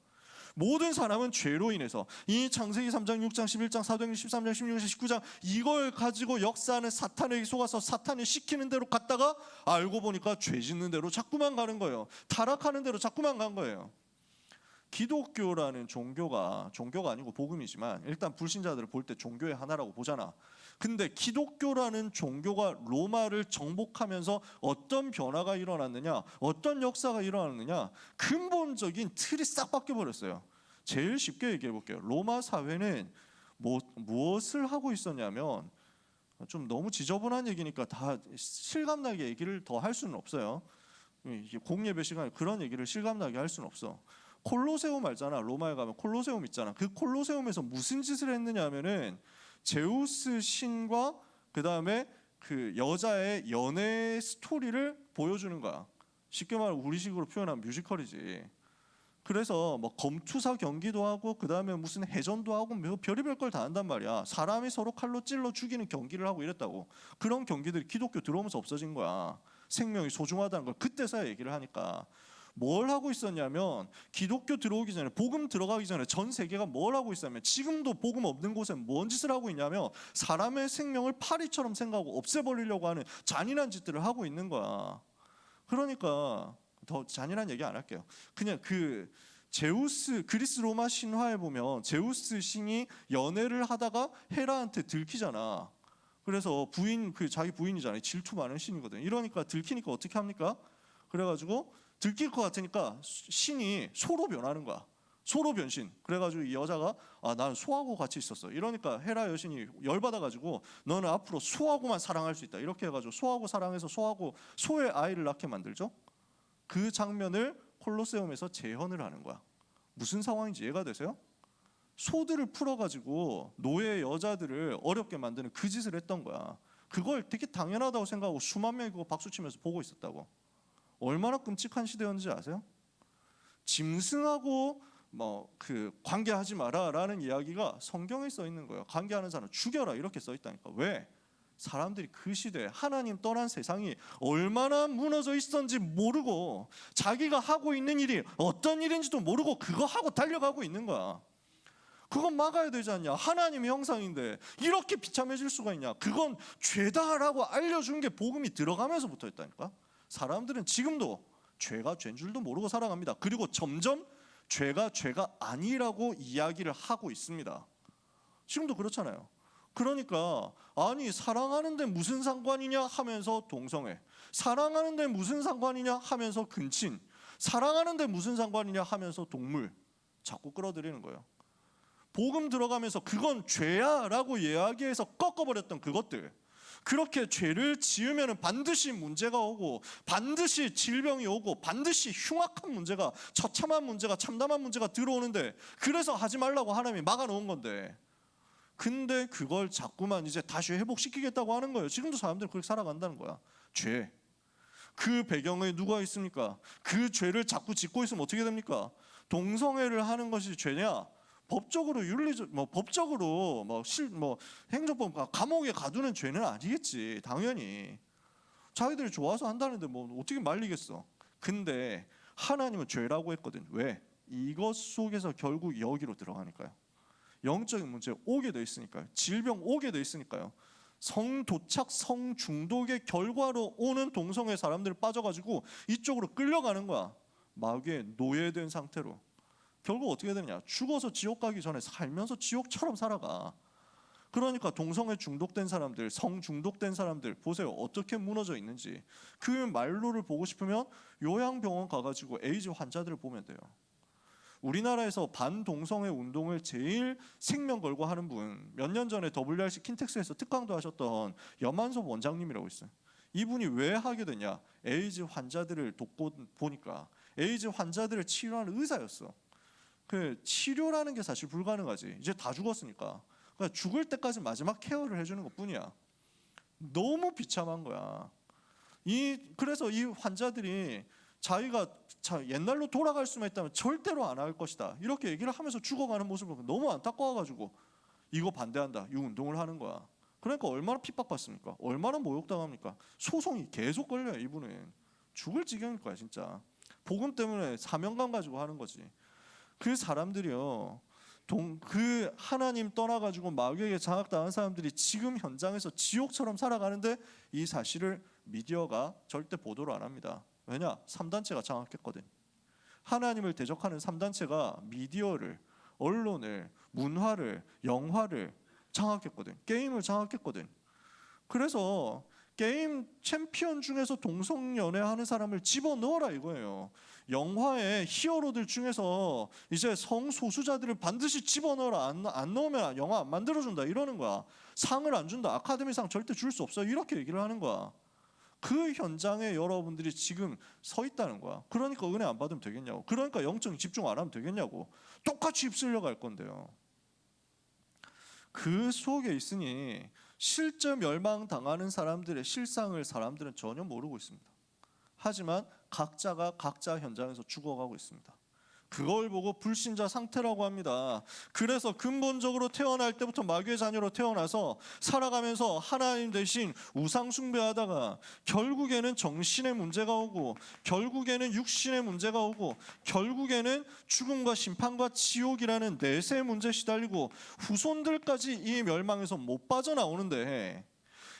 모든 사람은 죄로 인해서, 이 창세기 3장, 6장, 11장, 사도행전 13장, 16장, 19장 이걸 가지고 역사하는 사탄에게 속아서 사탄이 시키는 대로 갔다가 알고 보니까 죄 짓는 대로 자꾸만 가는 거예요. 타락하는 대로 자꾸만 간 거예요. 기독교라는 종교가 아니고 복음이지만 일단 불신자들을 볼 때 종교의 하나라고 보잖아. 근데 기독교라는 종교가 로마를 정복하면서 어떤 변화가 일어났느냐, 어떤 역사가 일어났느냐, 근본적인 틀이 싹 바뀌어버렸어요. 제일 쉽게 얘기해 볼게요. 로마 사회는 무엇을 하고 있었냐면, 좀 너무 지저분한 얘기니까 다 실감나게 얘기를 더 할 수는 없어요. 공예배 시간에 그런 얘기를 실감나게 할 수는 없어. 콜로세움 알잖아. 로마에 가면 콜로세움 있잖아. 그 콜로세움에서 무슨 짓을 했느냐 하면은 제우스 신과 그 다음에 그 여자의 연애 스토리를 보여주는 거야. 쉽게 말하면 우리식으로 표현하면 뮤지컬이지. 그래서 뭐 검투사 경기도 하고 그 다음에 무슨 해전도 하고 뭐 별의별 걸 다 한단 말이야. 사람이 서로 칼로 찔러 죽이는 경기를 하고 이랬다고. 그런 경기들이 기독교 들어오면서 없어진 거야. 생명이 소중하다는 걸 그때서야 얘기를 하니까 뭘 하고 있었냐면 기독교 들어오기 전에 복음 들어가기 전에 전 세계가 뭘 하고 있었냐면 지금도 복음 없는 곳에 뭔 짓을 하고 있냐면 사람의 생명을 파리처럼 생각하고 없애버리려고 하는 잔인한 짓들을 하고 있는 거야. 그러니까 더 잔인한 얘기 안 할게요. 그냥 그 제우스 그리스 로마 신화에 보면 제우스 신이 연애를 하다가 헤라한테 들키잖아. 그래서 부인 그 자기 부인이잖아요. 질투 많은 신이거든. 이러니까 들키니까 어떻게 합니까? 그래가지고 들킬 것 같으니까 신이 소로 변하는 거야. 소로 변신. 그래가지고 이 여자가 나는 소하고 같이 있었어. 이러니까 헤라 여신이 열받아가지고 너는 앞으로 소하고만 사랑할 수 있다. 이렇게 해가지고 소하고 사랑해서 소하고 소의 아이를 낳게 만들죠. 그 장면을 콜로세움에서 재현을 하는 거야. 무슨 상황인지 이해가 되세요? 소들을 풀어가지고 노예 여자들을 어렵게 만드는 그 짓을 했던 거야. 그걸 되게 당연하다고 생각하고 수만 명이 그거 박수치면서 보고 있었다고. 얼마나 끔찍한 시대였는지 아세요? 짐승하고 그 관계하지 마라라는 이야기가 성경에 써 있는 거예요. 관계하는 사람 죽여라 이렇게 써 있다니까. 왜? 사람들이 그 시대에 하나님 떠난 세상이 얼마나 무너져 있었는지 모르고 자기가 하고 있는 일이 어떤 일인지도 모르고 그거 하고 달려가고 있는 거야. 그건 막아야 되지 않냐. 하나님의 형상인데 이렇게 비참해질 수가 있냐. 그건 죄다라고 알려준 게 복음이 들어가면서 붙어있다니까. 사람들은 지금도 죄가 죄인 줄도 모르고 살아갑니다. 그리고 점점 죄가 아니라고 이야기를 하고 있습니다. 지금도 그렇잖아요. 그러니까 아니 사랑하는데 무슨 상관이냐 하면서 동성애, 사랑하는데 무슨 상관이냐 하면서 근친, 사랑하는데 무슨 상관이냐 하면서 동물 자꾸 끌어들이는 거예요. 복음 들어가면서 그건 죄야 라고 이야기해서 꺾어버렸던 그것들, 그렇게 죄를 지으면 반드시 문제가 오고 반드시 질병이 오고 반드시 흉악한 문제가, 처참한 문제가, 참담한 문제가 들어오는데 그래서 하지 말라고 하나님이 막아놓은 건데, 근데 그걸 자꾸만 이제 다시 회복시키겠다고 하는 거예요. 지금도 사람들이 그렇게 살아간다는 거야. 죄. 그 배경에 누가 있습니까? 그 죄를 자꾸 짓고 있으면 어떻게 됩니까? 동성애를 하는 것이 죄냐? 법적으로 윤리적 법적으로 행정법 감옥에 가두는 죄는 아니겠지. 당연히 자기들이 좋아서 한다는데 어떻게 말리겠어. 근데 하나님은 죄라고 했거든. 왜? 이것 속에서 결국 여기로 들어가니까요. 영적인 문제 오게 돼 있으니까요. 질병 오게 돼 있으니까요. 성도착, 성중독의 결과로 오는 동성애 사람들 빠져가지고 이쪽으로 끌려가는 거야. 마귀에 노예된 상태로. 결국 어떻게 되느냐? 죽어서 지옥 가기 전에 살면서 지옥처럼 살아가. 그러니까 동성애 중독된 사람들, 성 중독된 사람들 보세요. 어떻게 무너져 있는지. 그 말로를 보고 싶으면 요양병원 가가지고 에이즈 환자들을 보면 돼요. 우리나라에서 반동성애 운동을 제일 생명 걸고 하는 분, 몇 년 전에 WRC 킨텍스에서 특강도 하셨던 염한섭 원장님이라고 있어요. 이분이 왜 하게 되냐? 에이즈 환자들을 돕고 보니까 에이즈 환자들을 치료하는 의사였어. 그 치료라는 게 사실 불가능하지. 이제 다 죽었으니까. 그러니까 죽을 때까지 마지막 케어를 해주는 것뿐이야. 너무 비참한 거야. 그래서 이 환자들이 자기가 옛날로 돌아갈 수만 있다면 절대로 안 할 것이다. 이렇게 얘기를 하면서 죽어가는 모습을 보면 너무 안타까워가지고 이거 반대한다. 이 운동을 하는 거야. 그러니까 얼마나 핍박받습니까? 얼마나 모욕당합니까? 소송이 계속 걸려요. 이분은 죽을 지경일 거야 진짜. 복음 때문에 사명감 가지고 하는 거지. 그 사람들이요, 그 하나님 떠나가지고 마귀에게 장악당한 사람들이 지금 현장에서 지옥처럼 살아가는데 이 사실을 미디어가 절대 보도를 안 합니다. 왜냐? 3단체가 장악했거든. 하나님을 대적하는 3단체가 미디어를, 언론을, 문화를, 영화를 장악했거든. 게임을 장악했거든. 그래서 게임 챔피언 중에서 동성연애하는 사람을 집어넣어라 이거예요. 영화의 히어로들 중에서 이제 성소수자들을 반드시 집어넣어라. 안 넣으면 영화 안 만들어준다 이러는 거야. 상을 안 준다. 아카데미상 절대 줄 수 없어. 이렇게 얘기를 하는 거야. 그 현장에 여러분들이 지금 서 있다는 거야. 그러니까 은혜 안 받으면 되겠냐고. 그러니까 영적 집중 안 하면 되겠냐고. 똑같이 휩쓸려 갈 건데요. 그 속에 있으니 실제 멸망당하는 사람들의 실상을 사람들은 전혀 모르고 있습니다. 하지만 각자가 각자 현장에서 죽어가고 있습니다. 그걸 보고 불신자 상태라고 합니다. 그래서 근본적으로 태어날 때부터 마귀의 자녀로 태어나서 살아가면서 하나님 대신 우상 숭배하다가 결국에는 정신의 문제가 오고 결국에는 육신의 문제가 오고 결국에는 죽음과 심판과 지옥이라는 내세의 문제에 시달리고 후손들까지 이 멸망에서 못 빠져나오는데,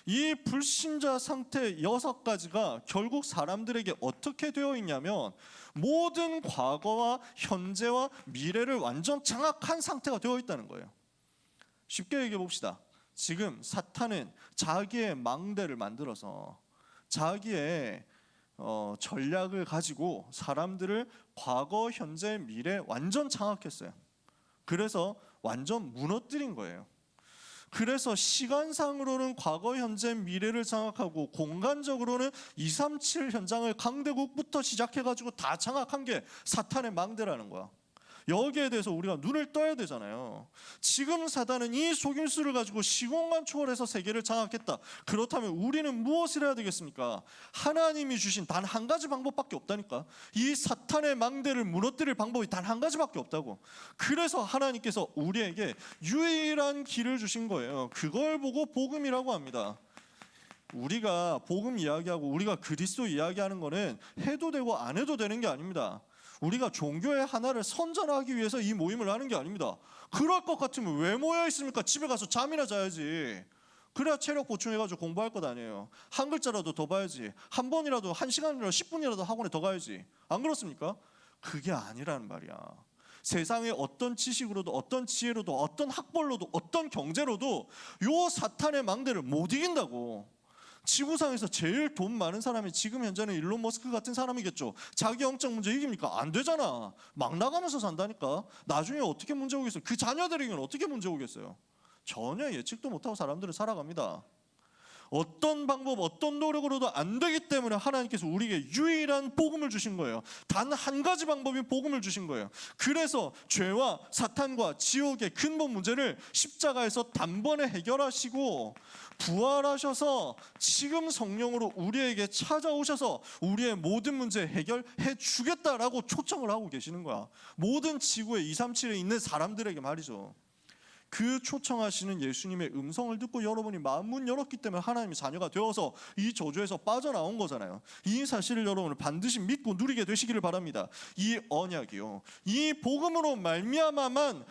이 불신자 상태 6가지가 결국 사람들에게 어떻게 되어 있냐면 모든 과거와 현재와 미래를 완전 장악한 상태가 되어 있다는 거예요. 쉽게 얘기해 봅시다. 지금 사탄은 자기의 망대를 만들어서 자기의 전략을 가지고 사람들을 과거, 현재, 미래 완전 장악했어요. 그래서 완전 무너뜨린 거예요. 그래서 시간상으로는 과거, 현재, 미래를 장악하고 공간적으로는 237 현장을 강대국부터 시작해가지고 다 장악한 게 사탄의 망대라는 거야. 여기에 대해서 우리가 눈을 떠야 되잖아요. 지금 사단은 이 속임수를 가지고 시공간 초월해서 세계를 장악했다. 그렇다면 우리는 무엇을 해야 되겠습니까? 하나님이 주신 단 한 가지 방법밖에 없다니까. 이 사탄의 망대를 무너뜨릴 방법이 단 한 가지밖에 없다고. 그래서 하나님께서 우리에게 유일한 길을 주신 거예요. 그걸 보고 복음이라고 합니다. 우리가 복음 이야기하고 우리가 그리스도 이야기하는 거는 해도 되고 안 해도 되는 게 아닙니다. 우리가 종교의 하나를 선전하기 위해서 이 모임을 하는 게 아닙니다. 그럴 것 같으면 왜 모여 있습니까? 집에 가서 잠이나 자야지. 그래야 체력 보충해가지고 공부할 것 아니에요. 한 글자라도 더 봐야지. 한 번이라도 1시간이라도 10분이라도 학원에 더 가야지. 안 그렇습니까? 그게 아니라는 말이야. 세상의 어떤 지식으로도 어떤 지혜로도 어떤 학벌로도 어떤 경제로도 요 사탄의 망대를 못 이긴다고. 지구상에서 제일 돈 많은 사람이 지금 현재는 일론 머스크 같은 사람이겠죠. 자기 영적 문제 이깁니까? 안 되잖아. 막 나가면서 산다니까. 나중에 어떻게 문제 오겠어요? 그 자녀들에게는 어떻게 문제 오겠어요? 전혀 예측도 못하고 사람들은 살아갑니다. 어떤 방법, 어떤 노력으로도 안 되기 때문에 하나님께서 우리에게 유일한 복음을 주신 거예요. 단 한 가지 방법인 복음을 주신 거예요. 그래서 죄와 사탄과 지옥의 근본 문제를 십자가에서 단번에 해결하시고 부활하셔서 지금 성령으로 우리에게 찾아오셔서 우리의 모든 문제 해결해 주겠다라고 초청을 하고 계시는 거야. 모든 지구의 237에 있는 사람들에게 말이죠. 그 초청하시는 예수님의 음성을 듣고 여러분이 마음 문 열었기 때문에 하나님의 자녀가 되어서 이 저주에서 빠져나온 거잖아요. 이 사실을 여러분은 반드시 믿고 누리게 되시기를 바랍니다. 이 언약이요, 이 복음으로 말미암을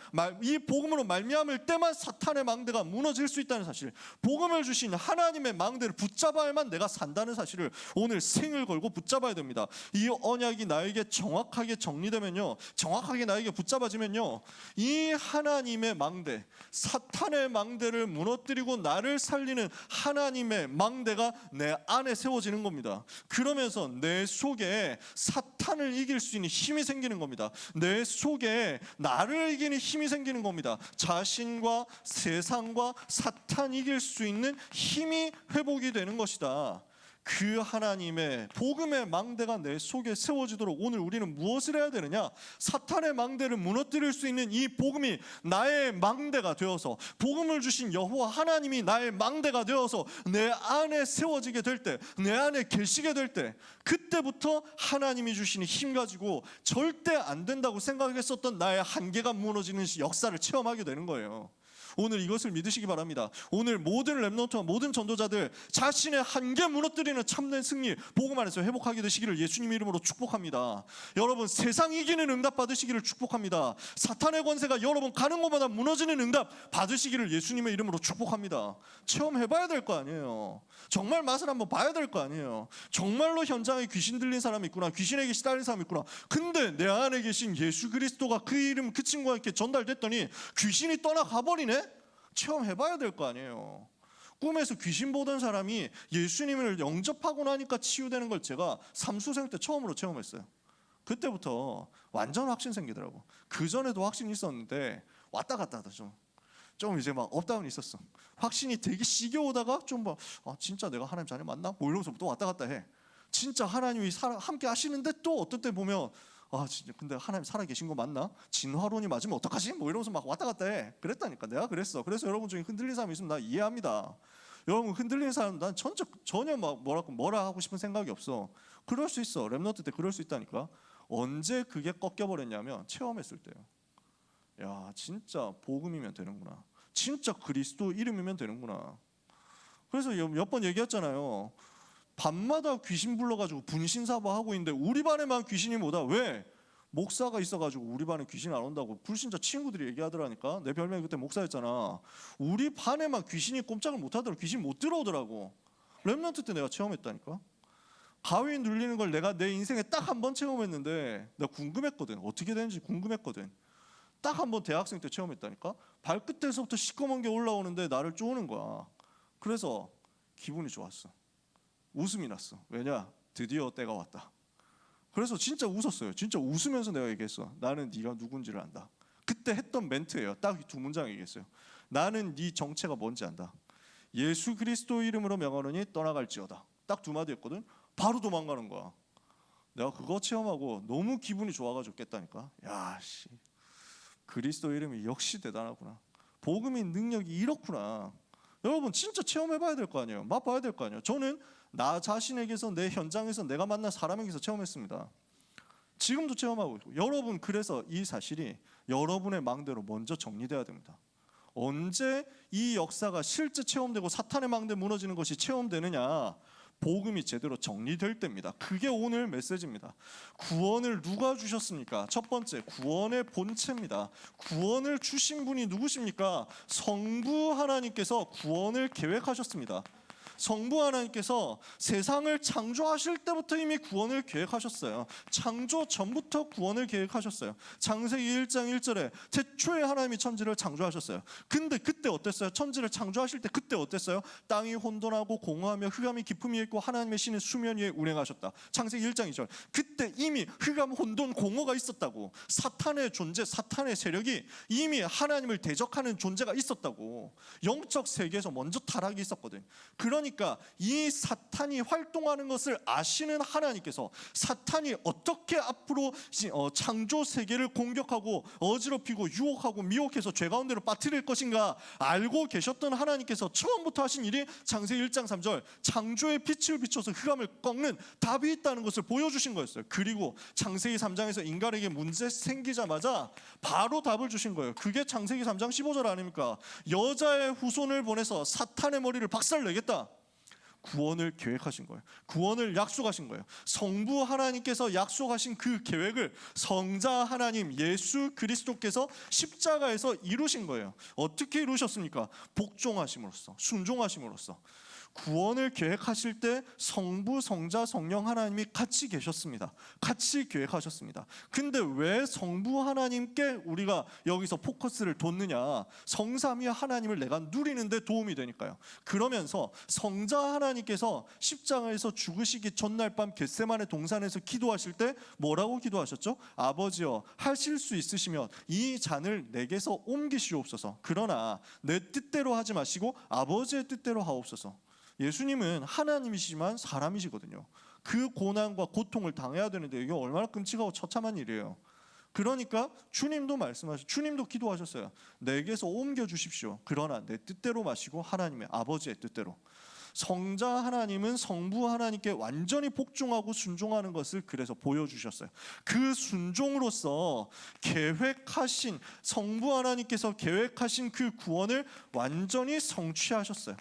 때만 사탄의 망대가 무너질 수 있다는 사실, 복음을 주신 하나님의 망대를 붙잡아야만 내가 산다는 사실을 오늘 생을 걸고 붙잡아야 됩니다. 이 언약이 나에게 정확하게 정리되면요, 정확하게 나에게 붙잡아지면요, 이 하나님의 망대, 사탄의 망대를 무너뜨리고 나를 살리는 하나님의 망대가 내 안에 세워지는 겁니다. 그러면서 내 속에 사탄을 이길 수 있는 힘이 생기는 겁니다. 내 속에 나를 이기는 힘이 생기는 겁니다. 자신과 세상과 사탄 이길 수 있는 힘이 회복이 되는 것이다. 그 하나님의 복음의 망대가 내 속에 세워지도록 오늘 우리는 무엇을 해야 되느냐? 사탄의 망대를 무너뜨릴 수 있는 이 복음이 나의 망대가 되어서, 복음을 주신 여호와 하나님이 나의 망대가 되어서 내 안에 세워지게 될 때, 내 안에 계시게 될 때, 그때부터 하나님이 주시는 힘 가지고 절대 안 된다고 생각했었던 나의 한계가 무너지는 역사를 체험하게 되는 거예요. 오늘 이것을 믿으시기 바랍니다. 오늘 모든 렘넌트와 모든 전도자들 자신의 한계 무너뜨리는 참된 승리 복음 안에서 회복하게 되시기를 예수님 이름으로 축복합니다. 여러분 세상 이기는 응답 받으시기를 축복합니다. 사탄의 권세가 여러분 가는 곳마다 무너지는 응답 받으시기를 예수님의 이름으로 축복합니다. 체험해봐야 될 거 아니에요. 정말 맛을 한번 봐야 될 거 아니에요. 정말로 현장에 귀신 들린 사람이 있구나, 귀신에게 시달린 사람이 있구나. 근데 내 안에 계신 예수 그리스도가 그 이름 그 친구에게 전달됐더니 귀신이 떠나가 버리네? 체험해봐야 될 거 아니에요. 꿈에서 귀신 보던 사람이 예수님을 영접하고 나니까 치유되는 걸 제가 삼수생 때 처음으로 체험했어요. 그때부터 완전 확신 생기더라고. 그 전에도 확신이 있었는데 왔다 갔다 하다 좀 이제 막 업다운이 있었어. 확신이 되게 시게 오다가 좀 막 진짜 내가 하나님 자녀 맞나? 뭐 이러면서 또 왔다 갔다 해. 진짜 하나님이 함께 하시는데 또 어떤 때 보면 진짜 근데 하나님 살아계신 거 맞나? 진화론이 맞으면 어떡하지? 뭐 이러면서 막 왔다 갔다 해. 그랬다니까. 내가 그랬어. 그래서 여러분 중에 흔들린 사람이 있으면 나 이해합니다. 여러분 흔들리는 사람 난 전혀 막 뭐라 하고 싶은 생각이 없어. 그럴 수 있어. 렘넌트 때 그럴 수 있다니까. 언제 그게 꺾여버렸냐면 체험했을 때요. 야, 진짜 복음이면 되는구나. 진짜 그리스도 이름이면 되는구나. 그래서 몇 번 얘기했잖아요. 밤마다 귀신 불러가지고 분신사바하고 있는데 우리 반에만 귀신이 뭐다. 왜? 목사가 있어가지고 우리 반에 귀신 안 온다고 불신자 친구들이 얘기하더라니까. 내 별명이 그때 목사였잖아. 우리 반에만 귀신이 꼼짝을 못하더라고. 귀신 못 들어오더라고. 렘넌트 때 내가 체험했다니까. 가위 눌리는 걸 내가 내 인생에 딱 한 번 체험했는데 내가 궁금했거든. 어떻게 되는지 궁금했거든. 딱 한 번 대학생 때 체험했다니까. 발끝에서부터 시꺼먼 게 올라오는데 나를 쪼는 거야. 그래서 기분이 좋았어. 웃음이 났어. 왜냐? 드디어 때가 왔다. 그래서 진짜 웃었어요. 진짜 웃으면서 내가 얘기했어. 나는 네가 누군지를 안다. 그때 했던 멘트예요. 딱 두 문장 얘기했어요. 나는 네 정체가 뭔지 안다. 예수 그리스도 이름으로 명하노니 떠나갈지어다. 딱 두 마디 했거든. 바로 도망가는 거야. 내가 그거 체험하고 너무 기분이 좋아가지고 깼다니까. 야, 씨, 그리스도 이름이 역시 대단하구나. 복음의 능력이 이렇구나. 여러분 진짜 체험해봐야 될 거 아니에요. 맛봐야 될 거 아니에요. 저는 나 자신에게서, 내 현장에서, 내가 만난 사람에게서 체험했습니다. 지금도 체험하고 있고. 여러분, 그래서 이 사실이 여러분의 망대로 먼저 정리돼야 됩니다. 언제 이 역사가 실제 체험되고 사탄의 망대 무너지는 것이 체험되느냐? 복음이 제대로 정리될 때입니다. 그게 오늘 메시지입니다. 구원을 누가 주셨습니까? 첫 번째, 구원의 본체입니다. 구원을 주신 분이 누구십니까? 성부 하나님께서 구원을 계획하셨습니다. 성부 하나님께서 세상을 창조하실 때부터 이미 구원을 계획하셨어요. 창조 전부터 구원을 계획하셨어요. 창세기 1장 1절에 태초에 하나님이 천지를 창조하셨어요. 근데 그때 어땠어요? 천지를 창조하실 때 그때 어땠어요? 땅이 혼돈하고 공허하며 흑암이 깊음이 있고 하나님의 신은 수면 위에 운행하셨다. 창세기 1장 2절. 그때 이미 흑암, 혼돈, 공허가 있었다고. 사탄의 존재, 사탄의 세력이 이미 하나님을 대적하는 존재가 있었다고. 영적 세계에서 먼저 타락이 있었거든. 그러니까 이 사탄이 활동하는 것을 아시는 하나님께서 사탄이 어떻게 앞으로 창조 세계를 공격하고 어지럽히고 유혹하고 미혹해서 죄 가운데로 빠뜨릴 것인가 알고 계셨던 하나님께서 처음부터 하신 일이 창세기 1장 3절 창조의 빛을 비춰서 흑암을 꺾는 답이 있다는 것을 보여주신 거였어요. 그리고 창세기 3장에서 인간에게 문제 생기자마자 바로 답을 주신 거예요. 그게 창세기 3장 15절 아닙니까? 여자의 후손을 보내서 사탄의 머리를 박살내겠다. 구원을 계획하신 거예요. 구원을 약속하신 거예요. 성부 하나님께서 약속하신 그 계획을 성자 하나님 예수 그리스도께서 십자가에서 이루신 거예요. 어떻게 이루셨습니까? 복종하심으로써, 순종하심으로써. 구원을 계획하실 때 성부, 성자, 성령 하나님이 같이 계셨습니다. 같이 계획하셨습니다. 근데 왜 성부 하나님께 우리가 여기서 포커스를 뒀느냐? 성삼위 하나님을 내가 누리는데 도움이 되니까요. 그러면서 성자 하나님께서 십자가에서 죽으시기 전날 밤 겟세마네 동산에서 기도하실 때 뭐라고 기도하셨죠? 아버지여, 하실 수 있으시면 이 잔을 내게서 옮기시옵소서. 그러나 내 뜻대로 하지 마시고 아버지의 뜻대로 하옵소서. 예수님은 하나님이시지만 사람이시거든요. 그 고난과 고통을 당해야 되는데 이게 얼마나 끔찍하고 처참한 일이에요. 그러니까 주님도 주님도 기도하셨어요. 내게서 옮겨 주십시오. 그러나 내 뜻대로 마시고 하나님의 아버지의 뜻대로. 성자 하나님은 성부 하나님께 완전히 복종하고 순종하는 것을 그래서 보여주셨어요. 그 순종으로서 계획하신 성부 하나님께서 계획하신 그 구원을 완전히 성취하셨어요.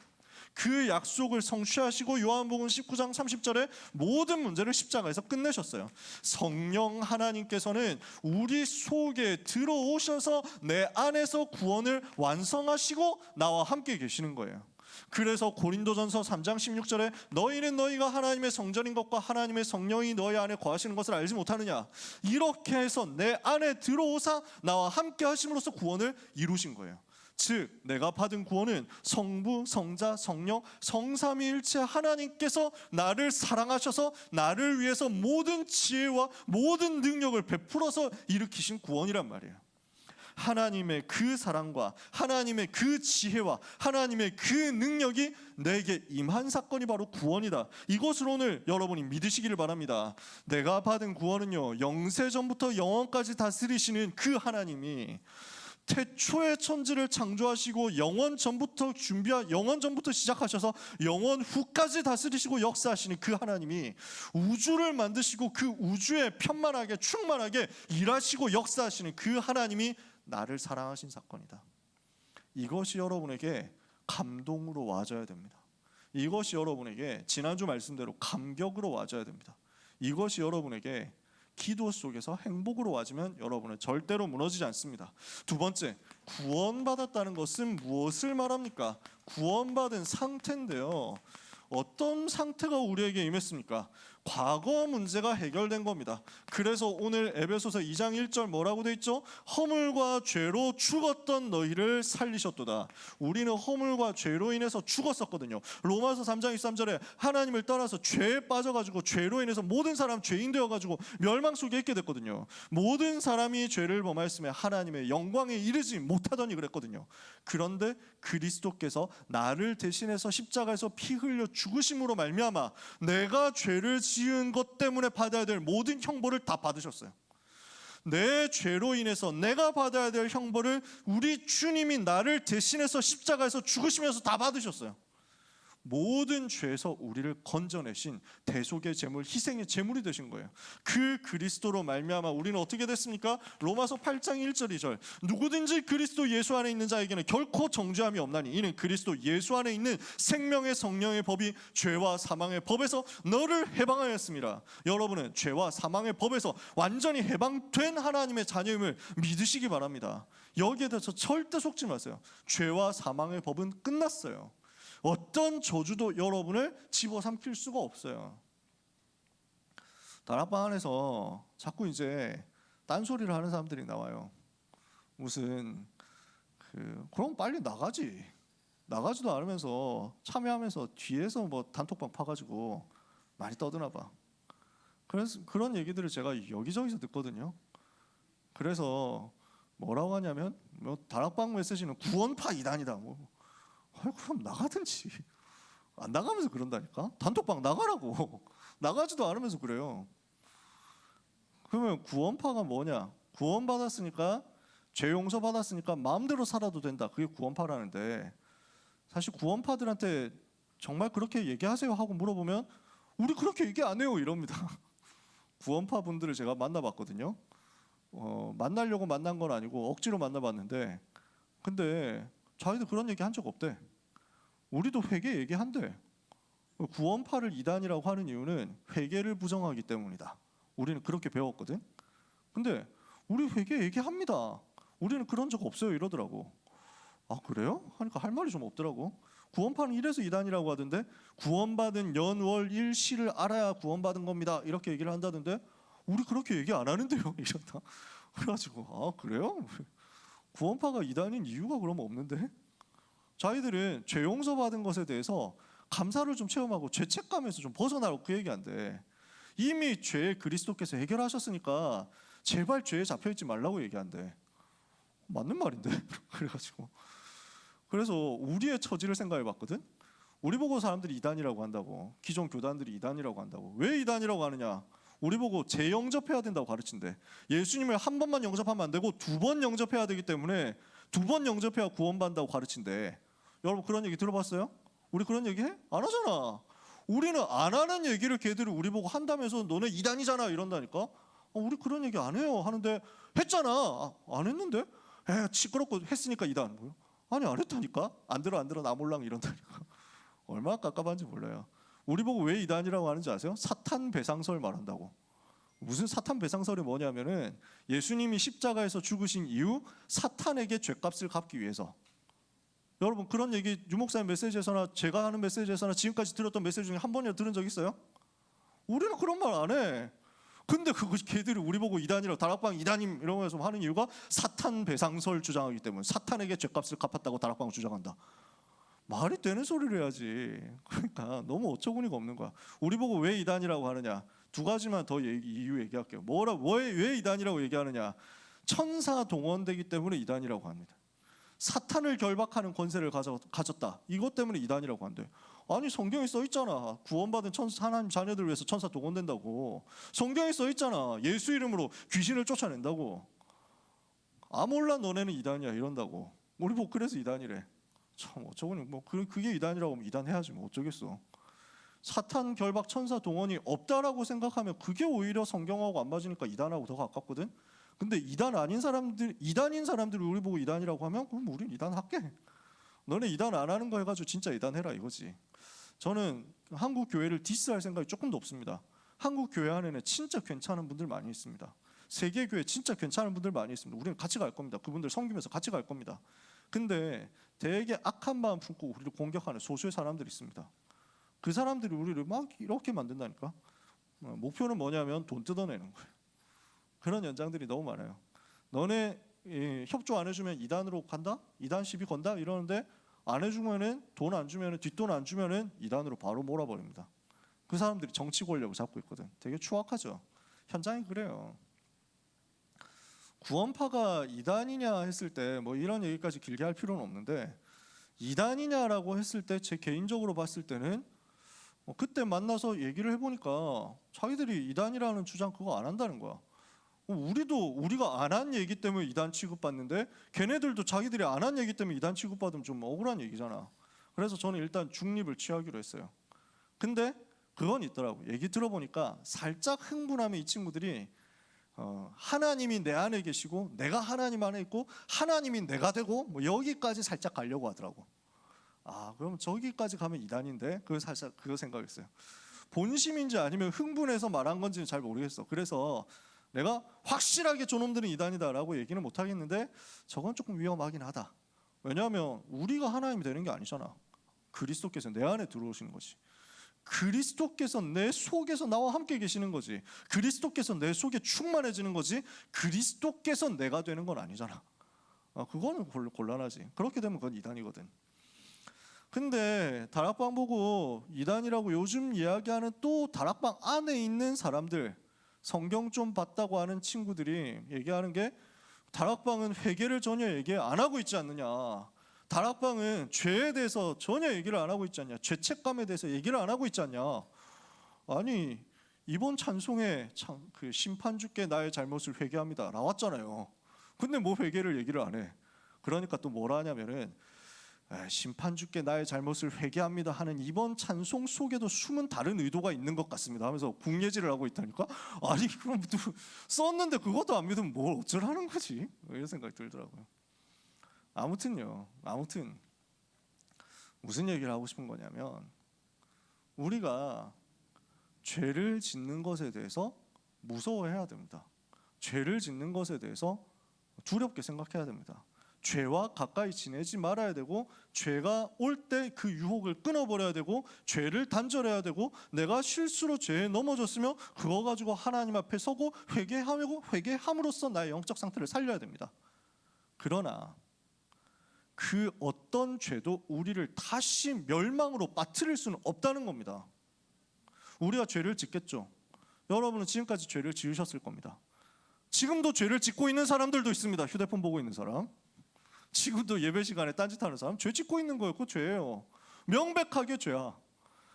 그 약속을 성취하시고 요한복음 19장 30절에 모든 문제를 십자가에서 끝내셨어요. 성령 하나님께서는 우리 속에 들어오셔서 내 안에서 구원을 완성하시고 나와 함께 계시는 거예요. 그래서 고린도전서 3장 16절에 너희는 너희가 하나님의 성전인 것과 하나님의 성령이 너희 안에 거하시는 것을 알지 못하느냐. 이렇게 해서 내 안에 들어오사 나와 함께 하심으로써 구원을 이루신 거예요. 즉 내가 받은 구원은 성부, 성자, 성령, 성삼위일체 하나님께서 나를 사랑하셔서 나를 위해서 모든 지혜와 모든 능력을 베풀어서 일으키신 구원이란 말이에요. 하나님의 그 사랑과 하나님의 그 지혜와 하나님의 그 능력이 내게 임한 사건이 바로 구원이다. 이것을 오늘 여러분이 믿으시기를 바랍니다. 내가 받은 구원은요, 영세전부터 영원까지 다스리시는 그 하나님이 태초의 천지를 창조하시고 영원 전부터 시작하셔서 영원 후까지 다스리시고 역사하시는 그 하나님이 우주를 만드시고 그 우주에 편만하게 충만하게 일하시고 역사하시는 그 하나님이 나를 사랑하신 사건이다. 이것이 여러분에게 감동으로 와줘야 됩니다. 이것이 여러분에게 지난주 말씀대로 감격으로 와줘야 됩니다. 이것이 여러분에게 기도 속에서 행복으로 와주면 여러분은 절대로 무너지지 않습니다. 두 번째, 구원받았다는 것은 무엇을 말합니까? 구원받은 상태인데요. 어떤 상태가 우리에게 임했습니까? 과거 문제가 해결된 겁니다. 그래서 오늘 에베소서 2장 1절 뭐라고 돼 있죠? 허물과 죄로 죽었던 너희를 살리셨도다. 우리는 허물과 죄로 인해서 죽었었거든요. 로마서 3장 23절에 하나님을 떠나서 죄에 빠져가지고 죄로 인해서 모든 사람 죄인 되어가지고 멸망 속에 있게 됐거든요. 모든 사람이 죄를 범하였으며 하나님의 영광에 이르지 못하더니 그랬거든요. 그런데 그리스도께서 나를 대신해서 십자가에서 피 흘려 죽으심으로 말미암아 내가 죄를 지은 것 때문에 받아야 될 모든 형벌을 다 받으셨어요. 내 죄로 인해서 내가 받아야 될 형벌을 우리 주님이 나를 대신해서 십자가에서 죽으시면서 다 받으셨어요. 모든 죄에서 우리를 건져내신 대속의 제물, 희생의 제물이 되신 거예요. 그 그리스도로 말미암아 우리는 어떻게 됐습니까? 로마서 8장 1절 2절 누구든지 그리스도 예수 안에 있는 자에게는 결코 정죄함이 없나니 이는 그리스도 예수 안에 있는 생명의 성령의 법이 죄와 사망의 법에서 너를 해방하였습니다. 여러분은 죄와 사망의 법에서 완전히 해방된 하나님의 자녀임을 믿으시기 바랍니다. 여기에 대해서 절대 속지 마세요. 죄와 사망의 법은 끝났어요. 어떤 저주도 여러분을 집어삼킬 수가 없어요. 다락방 안에서 자꾸 이제 딴소리를 하는 사람들이 나와요. 무슨 그럼 빨리 나가지도 않으면서 참여하면서 뒤에서 뭐 단톡방 파가지고 많이 떠드나 봐. 그래서 그런 얘기들을 제가 여기저기서 듣거든요. 그래서 뭐라고 하냐면 뭐 다락방 메시지는 구원파 이단이다 그럼 나가든지. 안 나가면서 그런다니까. 단톡방 나가라고. 나가지도 않으면서 그래요. 그러면 구원파가 뭐냐? 구원받았으니까 죄 용서 받았으니까 마음대로 살아도 된다. 그게 구원파라는데 사실 구원파들한테 정말 그렇게 얘기하세요 하고 물어보면 우리 그렇게 얘기 안 해요 이럽니다. 구원파 분들을 제가 만나봤거든요. 만나려고 만난 건 아니고 억지로 만나봤는데 근데 자기들 그런 얘기 한 적 없대. 우리도 회개 얘기한대. 구원파를 이단이라고 하는 이유는 회개를 부정하기 때문이다. 우리는 그렇게 배웠거든. 근데 우리 회개 얘기합니다. 우리는 그런 적 없어요 이러더라고. 아 그래요? 하니까 할 말이 좀 없더라고. 구원파는 이래서 이단이라고 하던데 구원받은 연월 일시를 알아야 구원받은 겁니다 이렇게 얘기를 한다던데 우리 그렇게 얘기 안 하는데요 이랬다. 그래가지고 아 그래요? 구원파가 이단인 이유가 그러면 없는데 자기들은 죄 용서받은 것에 대해서 감사를 좀 체험하고 죄책감에서 좀 벗어나고 그 얘기한대. 이미 죄 그리스도께서 해결하셨으니까 제발 죄에 잡혀있지 말라고 얘기한대. 맞는 말인데 그래가지고 그래서 우리의 처지를 생각해봤거든. 우리 보고 사람들이 이단이라고 한다고 기존 교단들이 이단이라고 한다고 왜 이단이라고 하느냐 우리 보고 재영접해야 된다고 가르친대. 예수님을 한 번만 영접하면 안 되고 2번 영접해야 되기 때문에 2번 영접해야 구원받는다고 가르친대. 여러분 그런 얘기 들어봤어요? 우리 그런 얘기 해? 안 하잖아. 우리는 안 하는 얘기를 걔들이 우리 보고 한다면서 너네 이단이잖아 이런다니까. 우리 그런 얘기 안 해요 하는데 했잖아. 안 했는데? 시끄럽고 했으니까 이단. 뭐요? 아니 안 했다니까. 안 들어 나 몰랑 이런다니까. 얼마나 깝깝한지 몰라요. 우리 보고 왜 이단이라고 하는지 아세요? 사탄 배상설 말한다고. 무슨 사탄 배상설이 뭐냐면은 예수님이 십자가에서 죽으신 이유 사탄에게 죄값을 갚기 위해서. 여러분 그런 얘기 유목사님 메시지에서나 제가 하는 메시지에서나 지금까지 들었던 메시지 중에 한 번이라도 들은 적 있어요? 우리는 그런 말 안 해. 근데 그거 걔들이 우리 보고 이단이라고 다락방 이단임 이러면서 하는 이유가 사탄 배상설 주장하기 때문에 사탄에게 죄값을 갚았다고 다락방 주장한다. 말이 되는 소리를 해야지. 그러니까 너무 어처구니가 없는 거야. 우리 보고 왜 이단이라고 하느냐? 2가지만 더 이유 얘기할게요. 왜 이단이라고 얘기하느냐? 천사 동원되기 때문에 이단이라고 합니다. 사탄을 결박하는 권세를 가졌다. 이것 때문에 이단이라고 한대. 아니 성경에 써 있잖아. 구원받은 하나님 자녀들을 위해서 천사 동원된다고. 성경에 써 있잖아. 예수 이름으로 귀신을 쫓아낸다고. 아 몰라 너네는 이단이야 이런다고. 우리 뭐 그래서 이단이래. 참 저거는 뭐 그게 이단이라고 하면 이단해야지 뭐 어쩌겠어. 사탄 결박 천사 동원이 없다라고 생각하면 그게 오히려 성경하고 안 맞으니까 이단하고 더 가깝거든. 근데 이단인 사람들이 우리 보고 이단이라고 하면 그럼 우린 이단할게. 너네 이단 안 하는 거 해가지고 진짜 이단해라 이거지. 저는 한국 교회를 디스할 생각이 조금도 없습니다. 한국 교회 안에는 진짜 괜찮은 분들 많이 있습니다. 세계 교회 진짜 괜찮은 분들 많이 있습니다. 우리는 같이 갈 겁니다. 그분들 섬기면서 같이 갈 겁니다. 근데 되게 악한 마음 품고 우리를 공격하는 소수의 사람들이 있습니다. 그 사람들이 우리를 막 이렇게 만든다니까. 목표는 뭐냐면 돈 뜯어내는 거예요. 그런 연장들이 너무 많아요. 너네 협조 안 해주면 이단으로 간다? 이단 시비 건다? 이러는데 안 해주면은 돈 안 주면은 뒷돈 안 주면은 이단으로 바로 몰아버립니다. 그 사람들이 정치 권력을 잡고 있거든. 되게 추악하죠. 현장이 그래요. 구원파가 이단이냐 했을 때 뭐 이런 얘기까지 길게 할 필요는 없는데 이단이냐라고 했을 때 제 개인적으로 봤을 때는 그때 만나서 얘기를 해보니까 자기들이 이단이라는 주장 그거 안 한다는 거야. 우리가 안 한 얘기 때문에 이단 취급받는데 걔네들도 자기들이 안 한 얘기 때문에 이단 취급받으면 좀 억울한 얘기잖아. 그래서 저는 일단 중립을 취하기로 했어요. 근데 그건 있더라고. 얘기 들어보니까 살짝 흥분하면 이 친구들이 하나님이 내 안에 계시고 내가 하나님 안에 있고 하나님이 내가 되고 뭐 여기까지 살짝 가려고 하더라고. 아 그럼 저기까지 가면 이단인데 그거 살짝 그거 생각했어요. 본심인지 아니면 흥분해서 말한 건지는 잘 모르겠어. 그래서 내가 확실하게 저놈들은 이단이다라고 얘기는 못 하겠는데 저건 조금 위험하긴 하다. 왜냐하면 우리가 하나님이 되는 게 아니잖아. 그리스도께서 내 안에 들어오시는 거지. 그리스도께서 내 속에서 나와 함께 계시는 거지. 그리스도께서 내 속에 충만해지는 거지. 그리스도께서 내가 되는 건 아니잖아. 그거는 곤란하지. 그렇게 되면 그건 이단이거든. 근데 다락방 보고 이단이라고 요즘 이야기하는 또 다락방 안에 있는 사람들, 성경 좀 봤다고 하는 친구들이 얘기하는 게 다락방은 회개를 전혀 얘기 안 하고 있지 않느냐. 다락방은 죄에 대해서 전혀 얘기를 안 하고 있지 않냐. 죄책감에 대해서 얘기를 안 하고 있지 않냐. 아니 이번 찬송에 그 심판주께 나의 잘못을 회개합니다 나왔잖아요. 근데 뭐 회개를 얘기를 안 해. 그러니까 또 뭐라 하냐면은 심판주께 나의 잘못을 회개합니다 하는 이번 찬송 속에도 숨은 다른 의도가 있는 것 같습니다 하면서 궁예질을 하고 있다니까. 아니 그럼 썼는데 그것도 안 믿으면 뭘 어쩌라는 거지. 이런 생각이 들더라고요. 아무튼 무슨 얘기를 하고 싶은 거냐면 우리가 죄를 짓는 것에 대해서 무서워해야 됩니다. 죄를 짓는 것에 대해서 두렵게 생각해야 됩니다. 죄와 가까이 지내지 말아야 되고 죄가 올 때 그 유혹을 끊어버려야 되고 죄를 단절해야 되고 내가 실수로 죄에 넘어졌으면 그거 가지고 하나님 앞에 서고 회개함으로써 나의 영적 상태를 살려야 됩니다. 그러나 그 어떤 죄도 우리를 다시 멸망으로 빠뜨릴 수는 없다는 겁니다. 우리가 죄를 짓겠죠. 여러분은 지금까지 죄를 지으셨을 겁니다. 지금도 죄를 짓고 있는 사람들도 있습니다. 휴대폰 보고 있는 사람, 지금도 예배 시간에 딴짓하는 사람, 죄 짓고 있는 거예요. 그거 죄예요. 명백하게 죄야.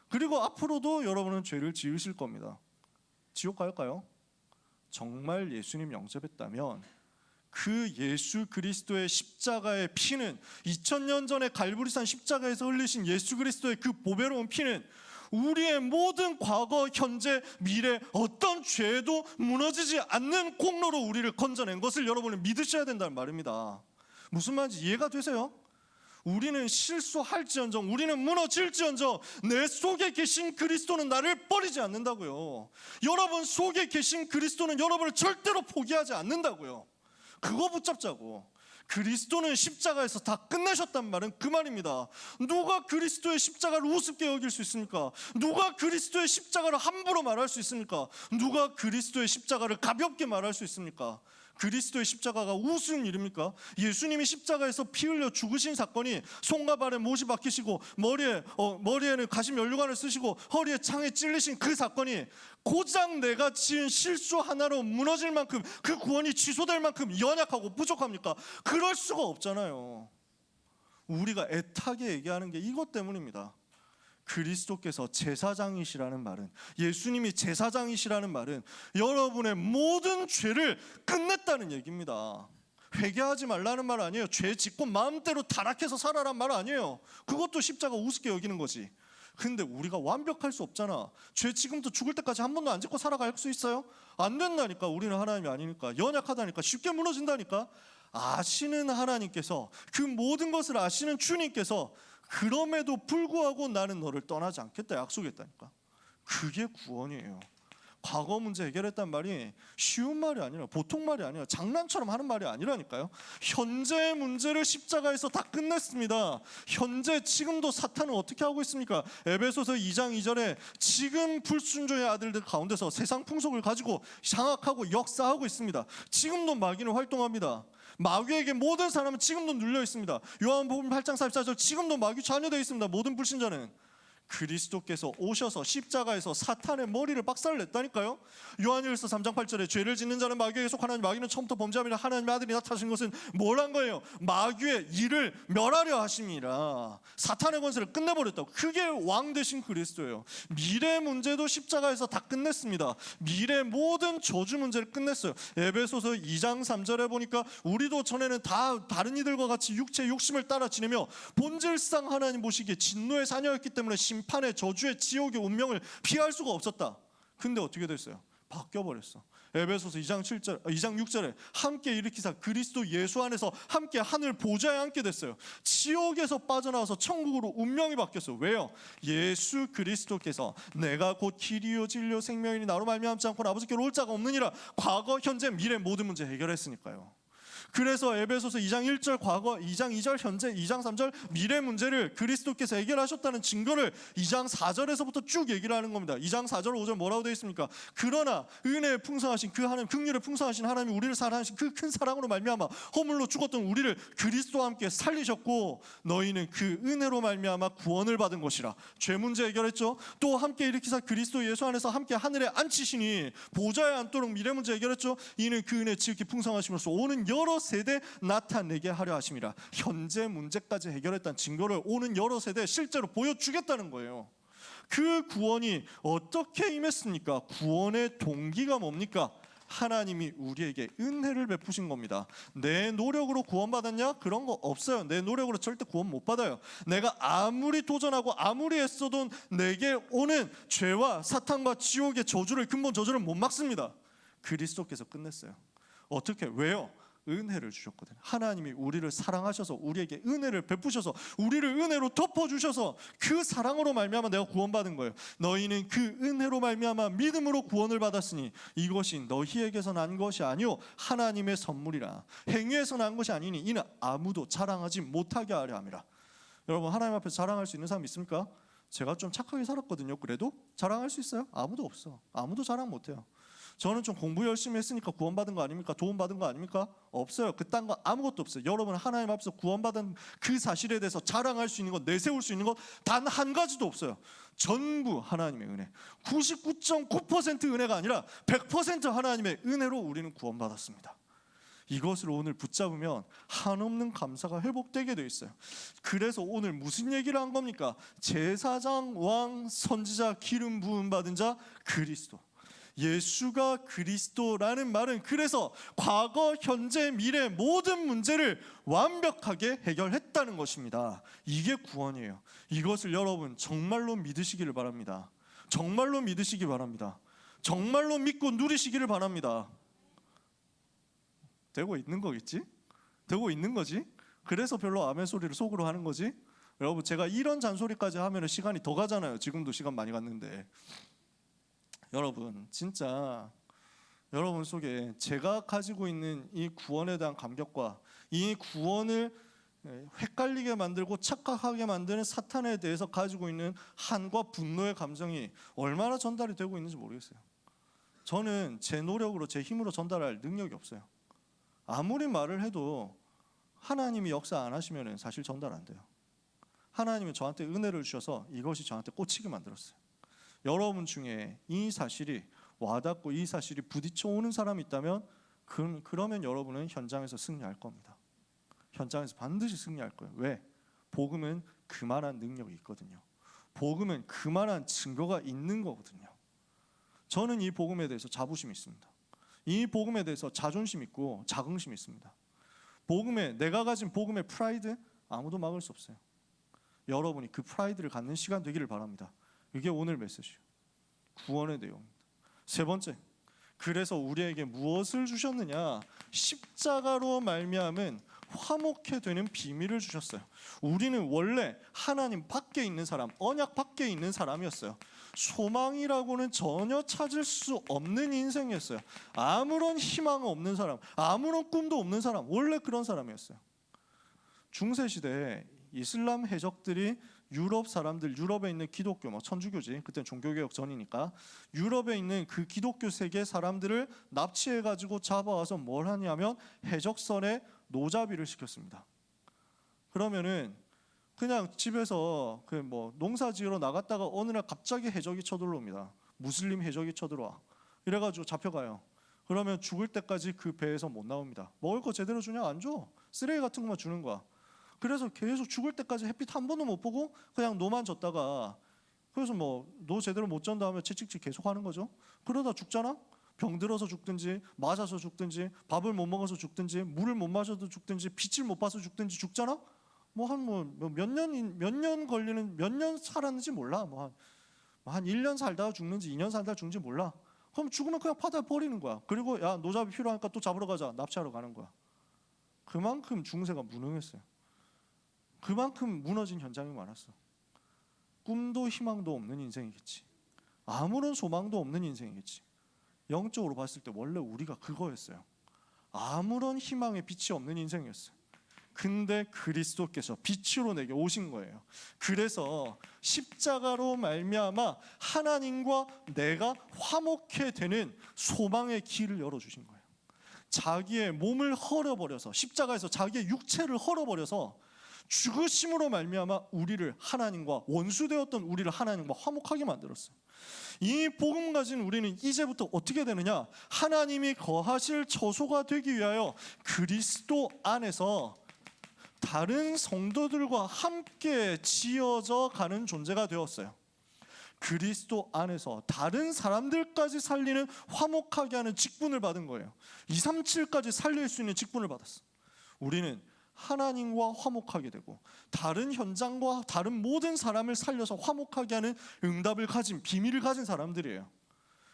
그리고 앞으로도 여러분은 죄를 지으실 겁니다. 지옥 갈까요? 정말 예수님 영접했다면 그 예수 그리스도의 십자가의 피는 2000년 전에 갈보리산 십자가에서 흘리신 예수 그리스도의 그 보배로운 피는 우리의 모든 과거, 현재, 미래 어떤 죄도 무너지지 않는 공로로 우리를 건져낸 것을 여러분은 믿으셔야 된다는 말입니다. 무슨 말인지 이해가 되세요? 우리는 실수할지언정, 우리는 무너질지언정 내 속에 계신 그리스도는 나를 버리지 않는다고요. 여러분 속에 계신 그리스도는 여러분을 절대로 포기하지 않는다고요. 그거 붙잡자고. 그리스도는 십자가에서 다 끝내셨단 말은 그 말입니다. 누가 그리스도의 십자가를 우습게 여길 수 있습니까? 누가 그리스도의 십자가를 함부로 말할 수 있습니까? 누가 그리스도의 십자가를 가볍게 말할 수 있습니까? 그리스도의 십자가가 우스운 일입니까? 예수님이 십자가에서 피 흘려 죽으신 사건이 손과 발에 못이 박히시고 머리에는 가시 면류관을 쓰시고 허리에 창에 찔리신 그 사건이 고작 내가 지은 실수 하나로 무너질 만큼 그 구원이 취소될 만큼 연약하고 부족합니까? 그럴 수가 없잖아요. 우리가 애타게 얘기하는 게 이것 때문입니다. 그리스도께서 제사장이시라는 말은, 예수님이 제사장이시라는 말은 여러분의 모든 죄를 끝냈다는 얘기입니다. 회개하지 말라는 말 아니에요. 죄 짓고 마음대로 타락해서 살아란 말 아니에요. 그것도 십자가 우습게 여기는 거지. 근데 우리가 완벽할 수 없잖아. 죄 지금도 죽을 때까지 한 번도 안 짓고 살아갈 수 있어요? 안 된다니까. 우리는 하나님이 아니니까. 연약하다니까. 쉽게 무너진다니까. 아시는 하나님께서, 그 모든 것을 아시는 주님께서 그럼에도 불구하고 나는 너를 떠나지 않겠다 약속했다니까. 그게 구원이에요. 과거 문제 해결했단 말이 쉬운 말이 아니라, 보통 말이 아니라, 장난처럼 하는 말이 아니라니까요. 현재의 문제를 십자가에서 다 끝냈습니다. 현재 지금도 사탄은 어떻게 하고 있습니까? 에베소서 2장 2절에 지금 불순종의 아들들 가운데서 세상 풍속을 가지고 장악하고 역사하고 있습니다. 지금도 마귀는 활동합니다. 마귀에게 모든 사람은 지금도 눌려 있습니다. 요한복음 8장 44절, 지금도 마귀 잔여되어 있습니다. 모든 불신자는. 그리스도께서 오셔서 십자가에서 사탄의 머리를 박살냈다니까요. 요한일서 3장 8절에 죄를 짓는 자는 마귀에게 속하나니 마귀는 처음부터 범죄함이라 하나님의 아들이 나타나신 것은 뭘 한 거예요? 마귀의 일을 멸하려 하심이라. 사탄의 권세를 끝내버렸다고. 그게 왕 되신 그리스도예요. 미래 문제도 십자가에서 다 끝냈습니다. 미래 모든 저주 문제를 끝냈어요. 에베소서 2장 3절에 보니까 우리도 전에는 다 다른 이들과 같이 육체의 욕심을 따라 지내며 본질상 하나님 보시기에 진노의 자녀였기 때문에 심판의 저주의 지옥의 운명을 피할 수가 없었다. 근데 어떻게 됐어요? 바뀌어버렸어. 에베소서 2장 6절에 함께 일으키사 그리스도 예수 안에서 함께 하늘 보좌에 앉게 됐어요. 지옥에서 빠져나와서 천국으로 운명이 바뀌었어요. 왜요? 예수 그리스도께서 내가 곧 길이요 진리요 생명이니 나로 말미암지 않고는 아버지께로 올 자가 없느니라. 과거 현재 미래 모든 문제 해결했으니까요. 그래서 에베소서 2장 1절 과거, 2장 2절 현재, 2장 3절 미래 문제를 그리스도께서 해결하셨다는 증거를 2장 4절에서부터 쭉 얘기를 하는 겁니다. 2장 4절 5절 뭐라고 되어 있습니까? 그러나 은혜에 풍성하신 그 하나님, 긍휼에 풍성하신 하나님이 우리를 사랑하신 그 큰 사랑으로 말미암아 허물로 죽었던 우리를 그리스도와 함께 살리셨고 너희는 그 은혜로 말미암아 구원을 받은 것이라. 죄 문제 해결했죠. 또 함께 일으키사 그리스도 예수 안에서 함께 하늘에 앉히시니 보좌에 앉도록 미래 문제 해결했죠. 이는 그 은혜 지극히 풍성하심으로써 오는 여러 세대 나타내게 하려 하심이라. 현재 문제까지 해결했다는 증거를 오는 여러 세대에 실제로 보여주겠다는 거예요. 그 구원이 어떻게 임했습니까? 구원의 동기가 뭡니까? 하나님이 우리에게 은혜를 베푸신 겁니다. 내 노력으로 구원받았냐? 그런 거 없어요. 내 노력으로 절대 구원 못 받아요. 내가 아무리 도전하고 아무리 애써도 내게 오는 죄와 사탄과 지옥의 저주를, 근본 저주를 못 막습니다. 그리스도께서 끝냈어요. 어떻게? 왜요? 은혜를 주셨거든요. 하나님이 우리를 사랑하셔서 우리에게 은혜를 베푸셔서 우리를 은혜로 덮어주셔서 그 사랑으로 말미암아 내가 구원받은 거예요. 너희는 그 은혜로 말미암아 믿음으로 구원을 받았으니 이것이 너희에게서 난 것이 아니요 하나님의 선물이라. 행위에서 난 것이 아니니 이는 아무도 자랑하지 못하게 하려 함이라. 여러분, 하나님 앞에서 자랑할 수 있는 사람 있습니까? 제가 좀 착하게 살았거든요. 그래도 자랑할 수 있어요? 아무도 없어. 아무도 자랑 못해요. 저는 좀 공부 열심히 했으니까 구원받은 거 아닙니까? 도움받은 거 아닙니까? 없어요. 그딴 거 아무것도 없어요. 여러분, 하나님 앞에서 구원받은 그 사실에 대해서 자랑할 수 있는 것, 내세울 수 있는 것 단 한 가지도 없어요. 전부 하나님의 은혜. 99.9% 은혜가 아니라 100% 하나님의 은혜로 우리는 구원받았습니다. 이것을 오늘 붙잡으면 한없는 감사가 회복되게 되어 있어요. 그래서 오늘 무슨 얘기를 한 겁니까? 제사장, 왕, 선지자, 기름 부음 받은 자 그리스도. 예수가 그리스도라는 말은 그래서 과거, 현재, 미래 모든 문제를 완벽하게 해결했다는 것입니다. 이게 구원이에요. 이것을 여러분 정말로 믿으시기를 바랍니다. 정말로 믿으시기 바랍니다. 정말로 믿고 누리시기를 바랍니다. 되고 있는 거겠지? 되고 있는 거지? 그래서 별로 아멘 소리를 속으로 하는 거지? 여러분, 제가 이런 잔소리까지 하면 시간이 더 가잖아요. 지금도 시간 많이 갔는데. 여러분, 진짜 여러분 속에 제가 가지고 있는 이 구원에 대한 감격과 이 구원을 헷갈리게 만들고 착각하게 만드는 사탄에 대해서 가지고 있는 한과 분노의 감정이 얼마나 전달이 되고 있는지 모르겠어요. 저는 제 노력으로, 제 힘으로 전달할 능력이 없어요. 아무리 말을 해도 하나님이 역사 안 하시면 사실 전달 안 돼요. 하나님이 저한테 은혜를 주셔서 이것이 저한테 꽂히게 만들었어요. 여러분 중에 이 사실이 와닿고 이 사실이 부딪혀 오는 사람이 있다면 그러면 여러분은 현장에서 승리할 겁니다. 현장에서 반드시 승리할 거예요. 왜? 복음은 그만한 능력이 있거든요. 복음은 그만한 증거가 있는 거거든요. 저는 이 복음에 대해서 자부심이 있습니다. 이 복음에 대해서 자존심 있고 자긍심이 있습니다. 복음의 내가 가진 복음의 프라이드 아무도 막을 수 없어요. 여러분이 그 프라이드를 갖는 시간 되기를 바랍니다. 이게 오늘 메시지. 구원의 내용입니다. 세 번째, 그래서 우리에게 무엇을 주셨느냐? 십자가로 말미암은 화목해 되는 비밀을 주셨어요. 우리는 원래 하나님 밖에 있는 사람, 언약 밖에 있는 사람이었어요. 소망이라고는 전혀 찾을 수 없는 인생이었어요. 아무런 희망 없는 사람, 아무런 꿈도 없는 사람, 원래 그런 사람이었어요. 중세 시대에 이슬람 해적들이 유럽 사람들, 유럽에 있는 기독교, 천주교지, 그때는 종교개혁 전이니까 유럽에 있는 그 기독교 세계 사람들을 납치해가지고 잡아와서 뭘 하냐면 해적선에 노자비를 시켰습니다. 그러면은 그냥 집에서 농사 지으러 나갔다가 어느 날 갑자기 해적이 쳐들어옵니다. 무슬림 해적이 쳐들어와. 이래가지고 잡혀가요. 그러면 죽을 때까지 그 배에서 못 나옵니다. 먹을 거 제대로 주냐? 안 줘. 쓰레기 같은 것만 주는 거야. 그래서 계속 죽을 때까지 햇빛 한 번도 못 보고 그냥 노만 졌다가, 그래서 노 제대로 못 전 다음에 채찍질 계속 하는 거죠. 그러다 죽잖아. 병들어서 죽든지 맞아서 죽든지 밥을 못 먹어서 죽든지 물을 못 마셔도 죽든지 빛을 못 봐서 죽든지 죽잖아. 몇 년 걸리는, 몇 년 살았는지 몰라. 한 1년 살다가 죽는지 2년 살다가 죽는지 몰라. 그럼 죽으면 그냥 바다에 버리는 거야. 그리고 야, 노잡이 필요하니까 또 잡으러 가자. 납치하러 가는 거야. 그만큼 중세가 무능했어요. 그만큼 무너진 현장이 많았어. 꿈도 희망도 없는 인생이겠지. 아무런 소망도 없는 인생이겠지. 영적으로 봤을 때 원래 우리가 그거였어요. 아무런 희망의 빛이 없는 인생이었어요. 근데 그리스도께서 빛으로 내게 오신 거예요. 그래서 십자가로 말미암아 하나님과 내가 화목해 되는 소망의 길을 열어주신 거예요. 자기의 몸을 헐어버려서, 십자가에서 자기의 육체를 헐어버려서 죽으심으로 말미암아 우리를 하나님과, 원수되었던 우리를 하나님과 화목하게 만들었어요. 이 복음 가진 우리는 이제부터 어떻게 되느냐? 하나님이 거하실 처소가 되기 위하여 그리스도 안에서 다른 성도들과 함께 지어져 가는 존재가 되었어요. 그리스도 안에서 다른 사람들까지 살리는, 화목하게 하는 직분을 받은 거예요. 237까지 살릴 수 있는 직분을 받았어. 우리는 하나님과 화목하게 되고 다른 현장과 다른 모든 사람을 살려서 화목하게 하는 응답을 가진, 비밀을 가진 사람들이에요.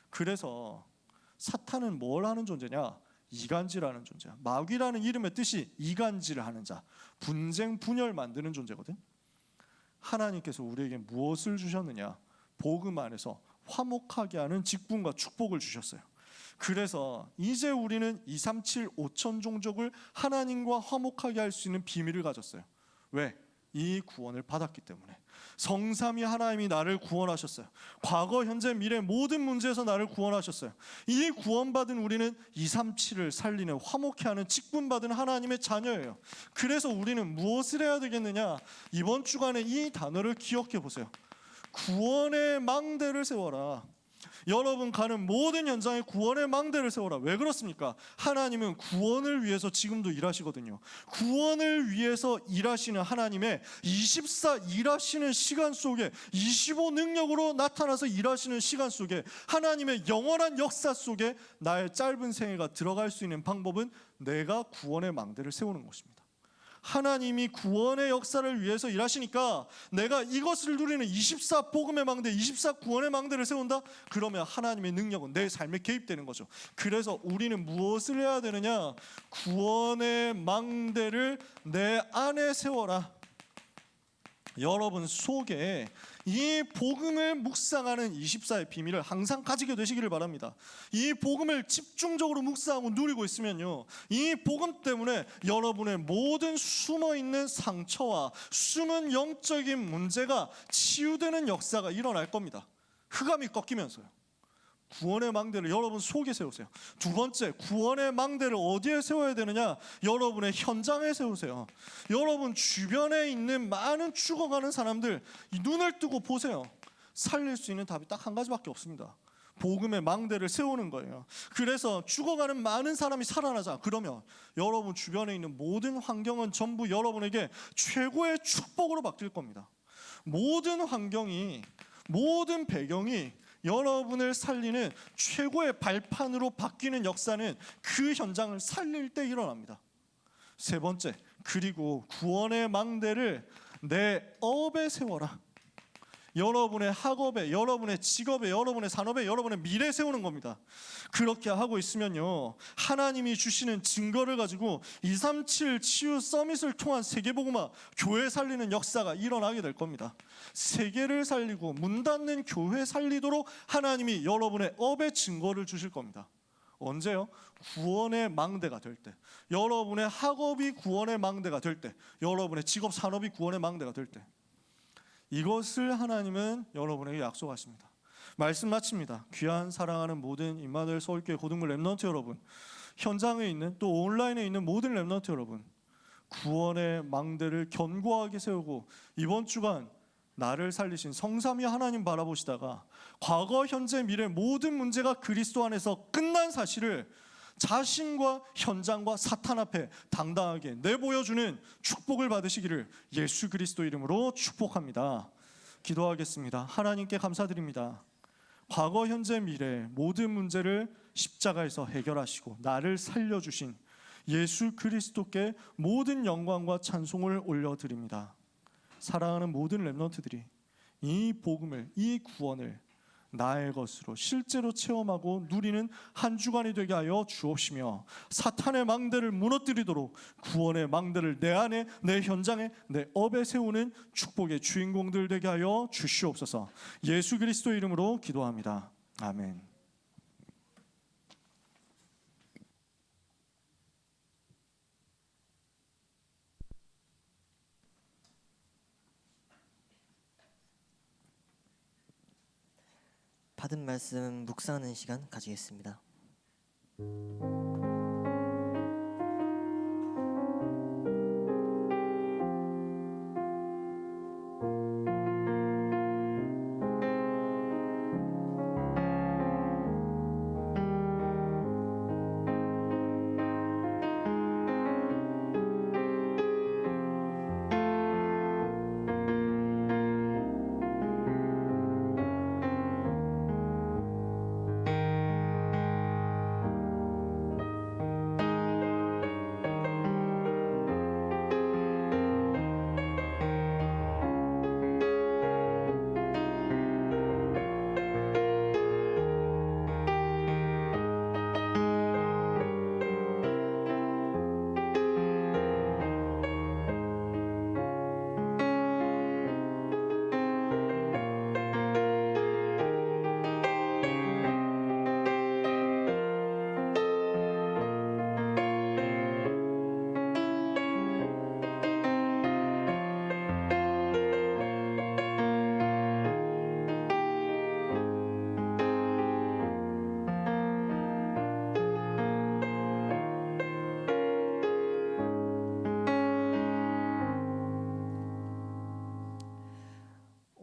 그래서 사탄은 뭘 하는 존재냐? 이간질하는 존재야. 마귀라는 이름의 뜻이 이간질을 하는 자, 분쟁 분열 만드는 존재거든. 하나님께서 우리에게 무엇을 주셨느냐? 복음 안에서 화목하게 하는 직분과 축복을 주셨어요. 그래서 이제 우리는 237 5천 종족을 하나님과 화목하게 할 수 있는 비밀을 가졌어요. 왜? 이 구원을 받았기 때문에. 성삼위 하나님이 나를 구원하셨어요. 과거, 현재, 미래 모든 문제에서 나를 구원하셨어요. 이 구원받은 우리는 237을 살리는, 화목해 하는 직분받은 하나님의 자녀예요. 그래서 우리는 무엇을 해야 되겠느냐? 이번 주간에 이 단어를 기억해 보세요. 구원의 망대를 세워라. 여러분 가는 모든 현장에 구원의 망대를 세워라. 왜 그렇습니까? 하나님은 구원을 위해서 지금도 일하시거든요. 구원을 위해서 일하시는 하나님의 24 일하시는 시간 속에, 25 능력으로 나타나서 일하시는 시간 속에, 하나님의 영원한 역사 속에 나의 짧은 생애가 들어갈 수 있는 방법은 내가 구원의 망대를 세우는 것입니다. 하나님이 구원의 역사를 위해서 일하시니까 내가 이것을 누리는 24 복음의 망대, 24 구원의 망대를 세운다? 그러면 하나님의 능력은 내 삶에 개입되는 거죠. 그래서 우리는 무엇을 해야 되느냐? 구원의 망대를 내 안에 세워라. 여러분 속에 이 복음을 묵상하는 24의 비밀을 항상 가지게 되시기를 바랍니다. 이 복음을 집중적으로 묵상하고 누리고 있으면요, 이 복음 때문에 여러분의 모든 숨어있는 상처와 숨은 영적인 문제가 치유되는 역사가 일어날 겁니다. 흑암이 꺾이면서요. 구원의 망대를 여러분 속에 세우세요. 두 번째, 구원의 망대를 어디에 세워야 되느냐? 여러분의 현장에 세우세요. 여러분 주변에 있는 많은 죽어가는 사람들 눈을 뜨고 보세요. 살릴 수 있는 답이 딱 한 가지밖에 없습니다. 복음의 망대를 세우는 거예요. 그래서 죽어가는 많은 사람이 살아나자. 그러면 여러분 주변에 있는 모든 환경은 전부 여러분에게 최고의 축복으로 바뀔 겁니다. 모든 환경이, 모든 배경이 여러분을 살리는 최고의 발판으로 바뀌는 역사는 그 현장을 살릴 때 일어납니다. 세 번째, 그리고 구원의 망대를 내 업에 세워라. 여러분의 학업에, 여러분의 직업에, 여러분의 산업에, 여러분의 미래에 세우는 겁니다. 그렇게 하고 있으면요, 하나님이 주시는 증거를 가지고 237 치유 서밋을 통한 세계복음화, 교회 살리는 역사가 일어나게 될 겁니다. 세계를 살리고 문 닫는 교회 살리도록 하나님이 여러분의 업의 증거를 주실 겁니다. 언제요? 구원의 망대가 될 때, 여러분의 학업이 구원의 망대가 될 때, 여러분의 직업 산업이 구원의 망대가 될 때, 이것을 하나님은 여러분에게 약속하십니다. 말씀 마칩니다. 귀한 사랑하는 모든 임마누엘 서울교회 고등부 렘넌트 여러분, 현장에 있는 또 온라인에 있는 모든 렘넌트 여러분, 구원의 망대를 견고하게 세우고 이번 주간 나를 살리신 성삼위 하나님 바라보시다가 과거, 현재, 미래 모든 문제가 그리스도 안에서 끝난 사실을 자신과 현장과 사탄 앞에 당당하게 내보여주는 축복을 받으시기를 예수 그리스도 이름으로 축복합니다. 기도하겠습니다. 하나님께 감사드립니다. 과거, 현재, 미래 모든 문제를 십자가에서 해결하시고 나를 살려주신 예수 그리스도께 모든 영광과 찬송을 올려드립니다. 사랑하는 모든 렘넌트들이 이 복음을, 이 구원을 나의 것으로 실제로 체험하고 누리는 한 주간이 되게 하여 주옵시며, 사탄의 망대를 무너뜨리도록 구원의 망대를 내 안에, 내 현장에, 내 업에 세우는 축복의 주인공들 되게 하여 주시옵소서. 예수 그리스도 이름으로 기도합니다. 아멘. 받은 말씀 묵상하는 시간 가지겠습니다.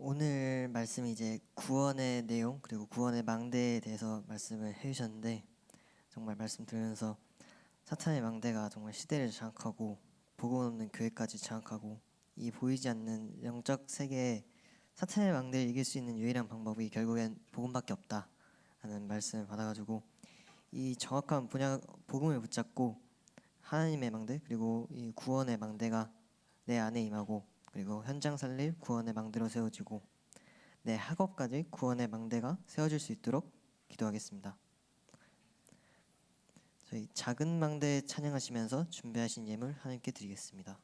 오늘 말씀이 이제 구원의 내용 그리고 구원의 망대에 대해서 말씀을 해주셨는데, 정말 말씀 들으면서 사탄의 망대가 정말 시대를 장악하고 복음 없는 교회까지 장악하고 이 보이지 않는 영적 세계에 사탄의 망대를 이길 수 있는 유일한 방법이 결국엔 복음밖에 없다 하는 말씀을 받아가지고, 이 정확한 복음을 붙잡고 하나님의 망대 그리고 이 구원의 망대가 내 안에 임하고, 그리고 현장 살릴 구원의 망대로 세워지고 내 학업까지 구원의 망대가 세워질 수 있도록 기도하겠습니다. 저희 작은 망대 찬양하시면서 준비하신 예물 하나님께 드리겠습니다.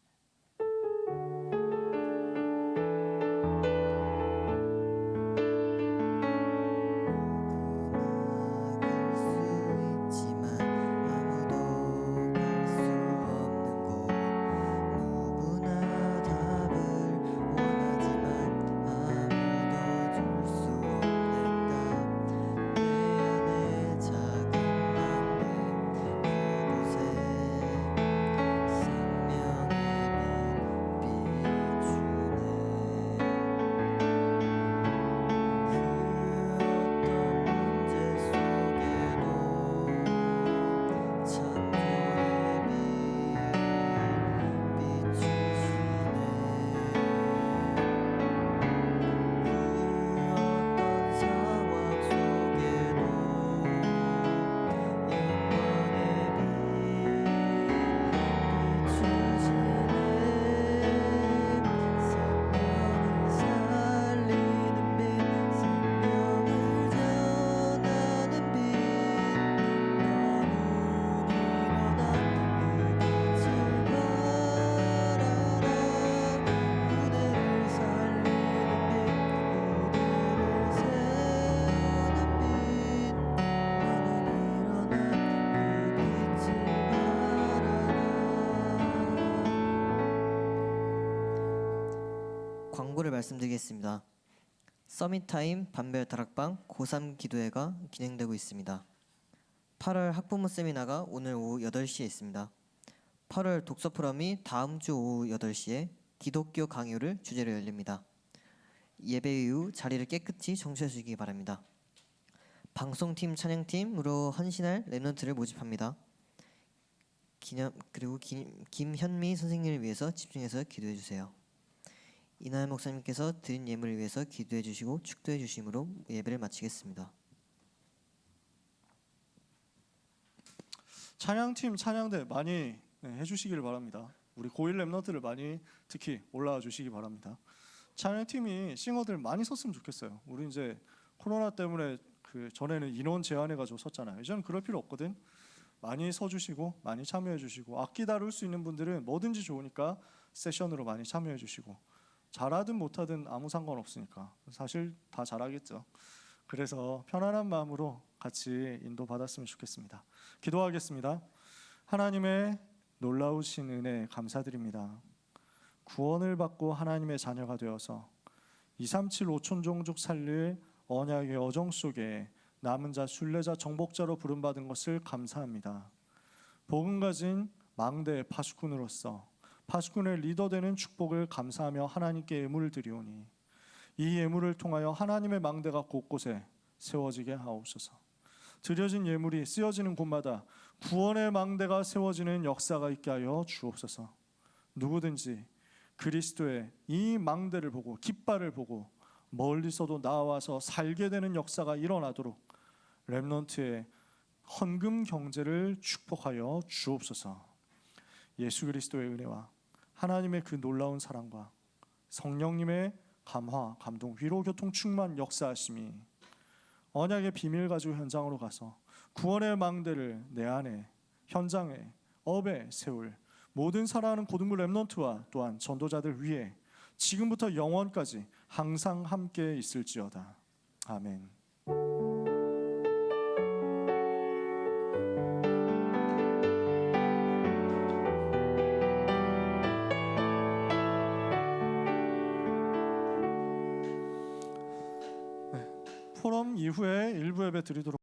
생명의 광고를 말씀드리겠습니다. 서밋타임 반별 다락방 고3 기도회가 진행되고 있습니다. 8월 학부모 세미나가 오늘 오후 8시에 있습니다. 8월 독서 포럼이 다음 주 오후 8시에 기독교 강요를 주제로 열립니다. 예배 이후 자리를 깨끗이 청소해 주시기 바랍니다. 방송팀 찬양팀으로 헌신할 랩런트를 모집합니다. 그리고 김현미 선생님을 위해서 집중해서 기도해 주세요. 이날 목사님께서 드린 예물을 위해서 기도해 주시고 축도해 주심으로 예배를 마치겠습니다. 찬양팀 찬양대 많이 해주시기를 바랍니다. 우리 고1 랩런트를 많이 특히 올라와 주시기 바랍니다. 찬양팀이 싱어들 많이 섰으면 좋겠어요. 우리 이제 코로나 때문에 그 전에는 인원 제한해가지고 섰잖아요. 이제는 그럴 필요 없거든. 많이 서주시고 많이 참여해주시고 악기 다룰 수 있는 분들은 뭐든지 좋으니까 세션으로 많이 참여해주시고 잘하든 못하든 아무 상관없으니까 사실 다 잘하겠죠. 그래서 편안한 마음으로 같이 인도받았으면 좋겠습니다. 기도하겠습니다. 하나님의 놀라우신 은혜 감사드립니다. 구원을 받고 하나님의 자녀가 되어서 237 5천 종족 살릴 언약의 어정 속에 남은 자, 순례자, 정복자로 부름받은 것을 감사합니다. 복음 가진 망대 파수꾼으로서 파수꾼의 리더되는 축복을 감사하며 하나님께 예물을 드리오니 이 예물을 통하여 하나님의 망대가 곳곳에 세워지게 하옵소서. 드려진 예물이 쓰여지는 곳마다 구원의 망대가 세워지는 역사가 있게 하여 주옵소서. 누구든지 그리스도의 이 망대를 보고 깃발을 보고 멀리서도 나와서 살게 되는 역사가 일어나도록 렘넌트의 헌금 경제를 축복하여 주옵소서. 예수 그리스도의 은혜와 하나님의 그 놀라운 사랑과 성령님의 감화, 감동, 위로, 교통, 충만 역사하심이 언약의 비밀 가지고 현장으로 가서 구원의 망대를 내 안에 현장에 업에 세울 모든 사랑하는 고등부 렘넌트와 또한 전도자들 위해 지금부터 영원까지 항상 함께 있을지어다. 아멘. 포럼 이후에 일부 예배 드리도록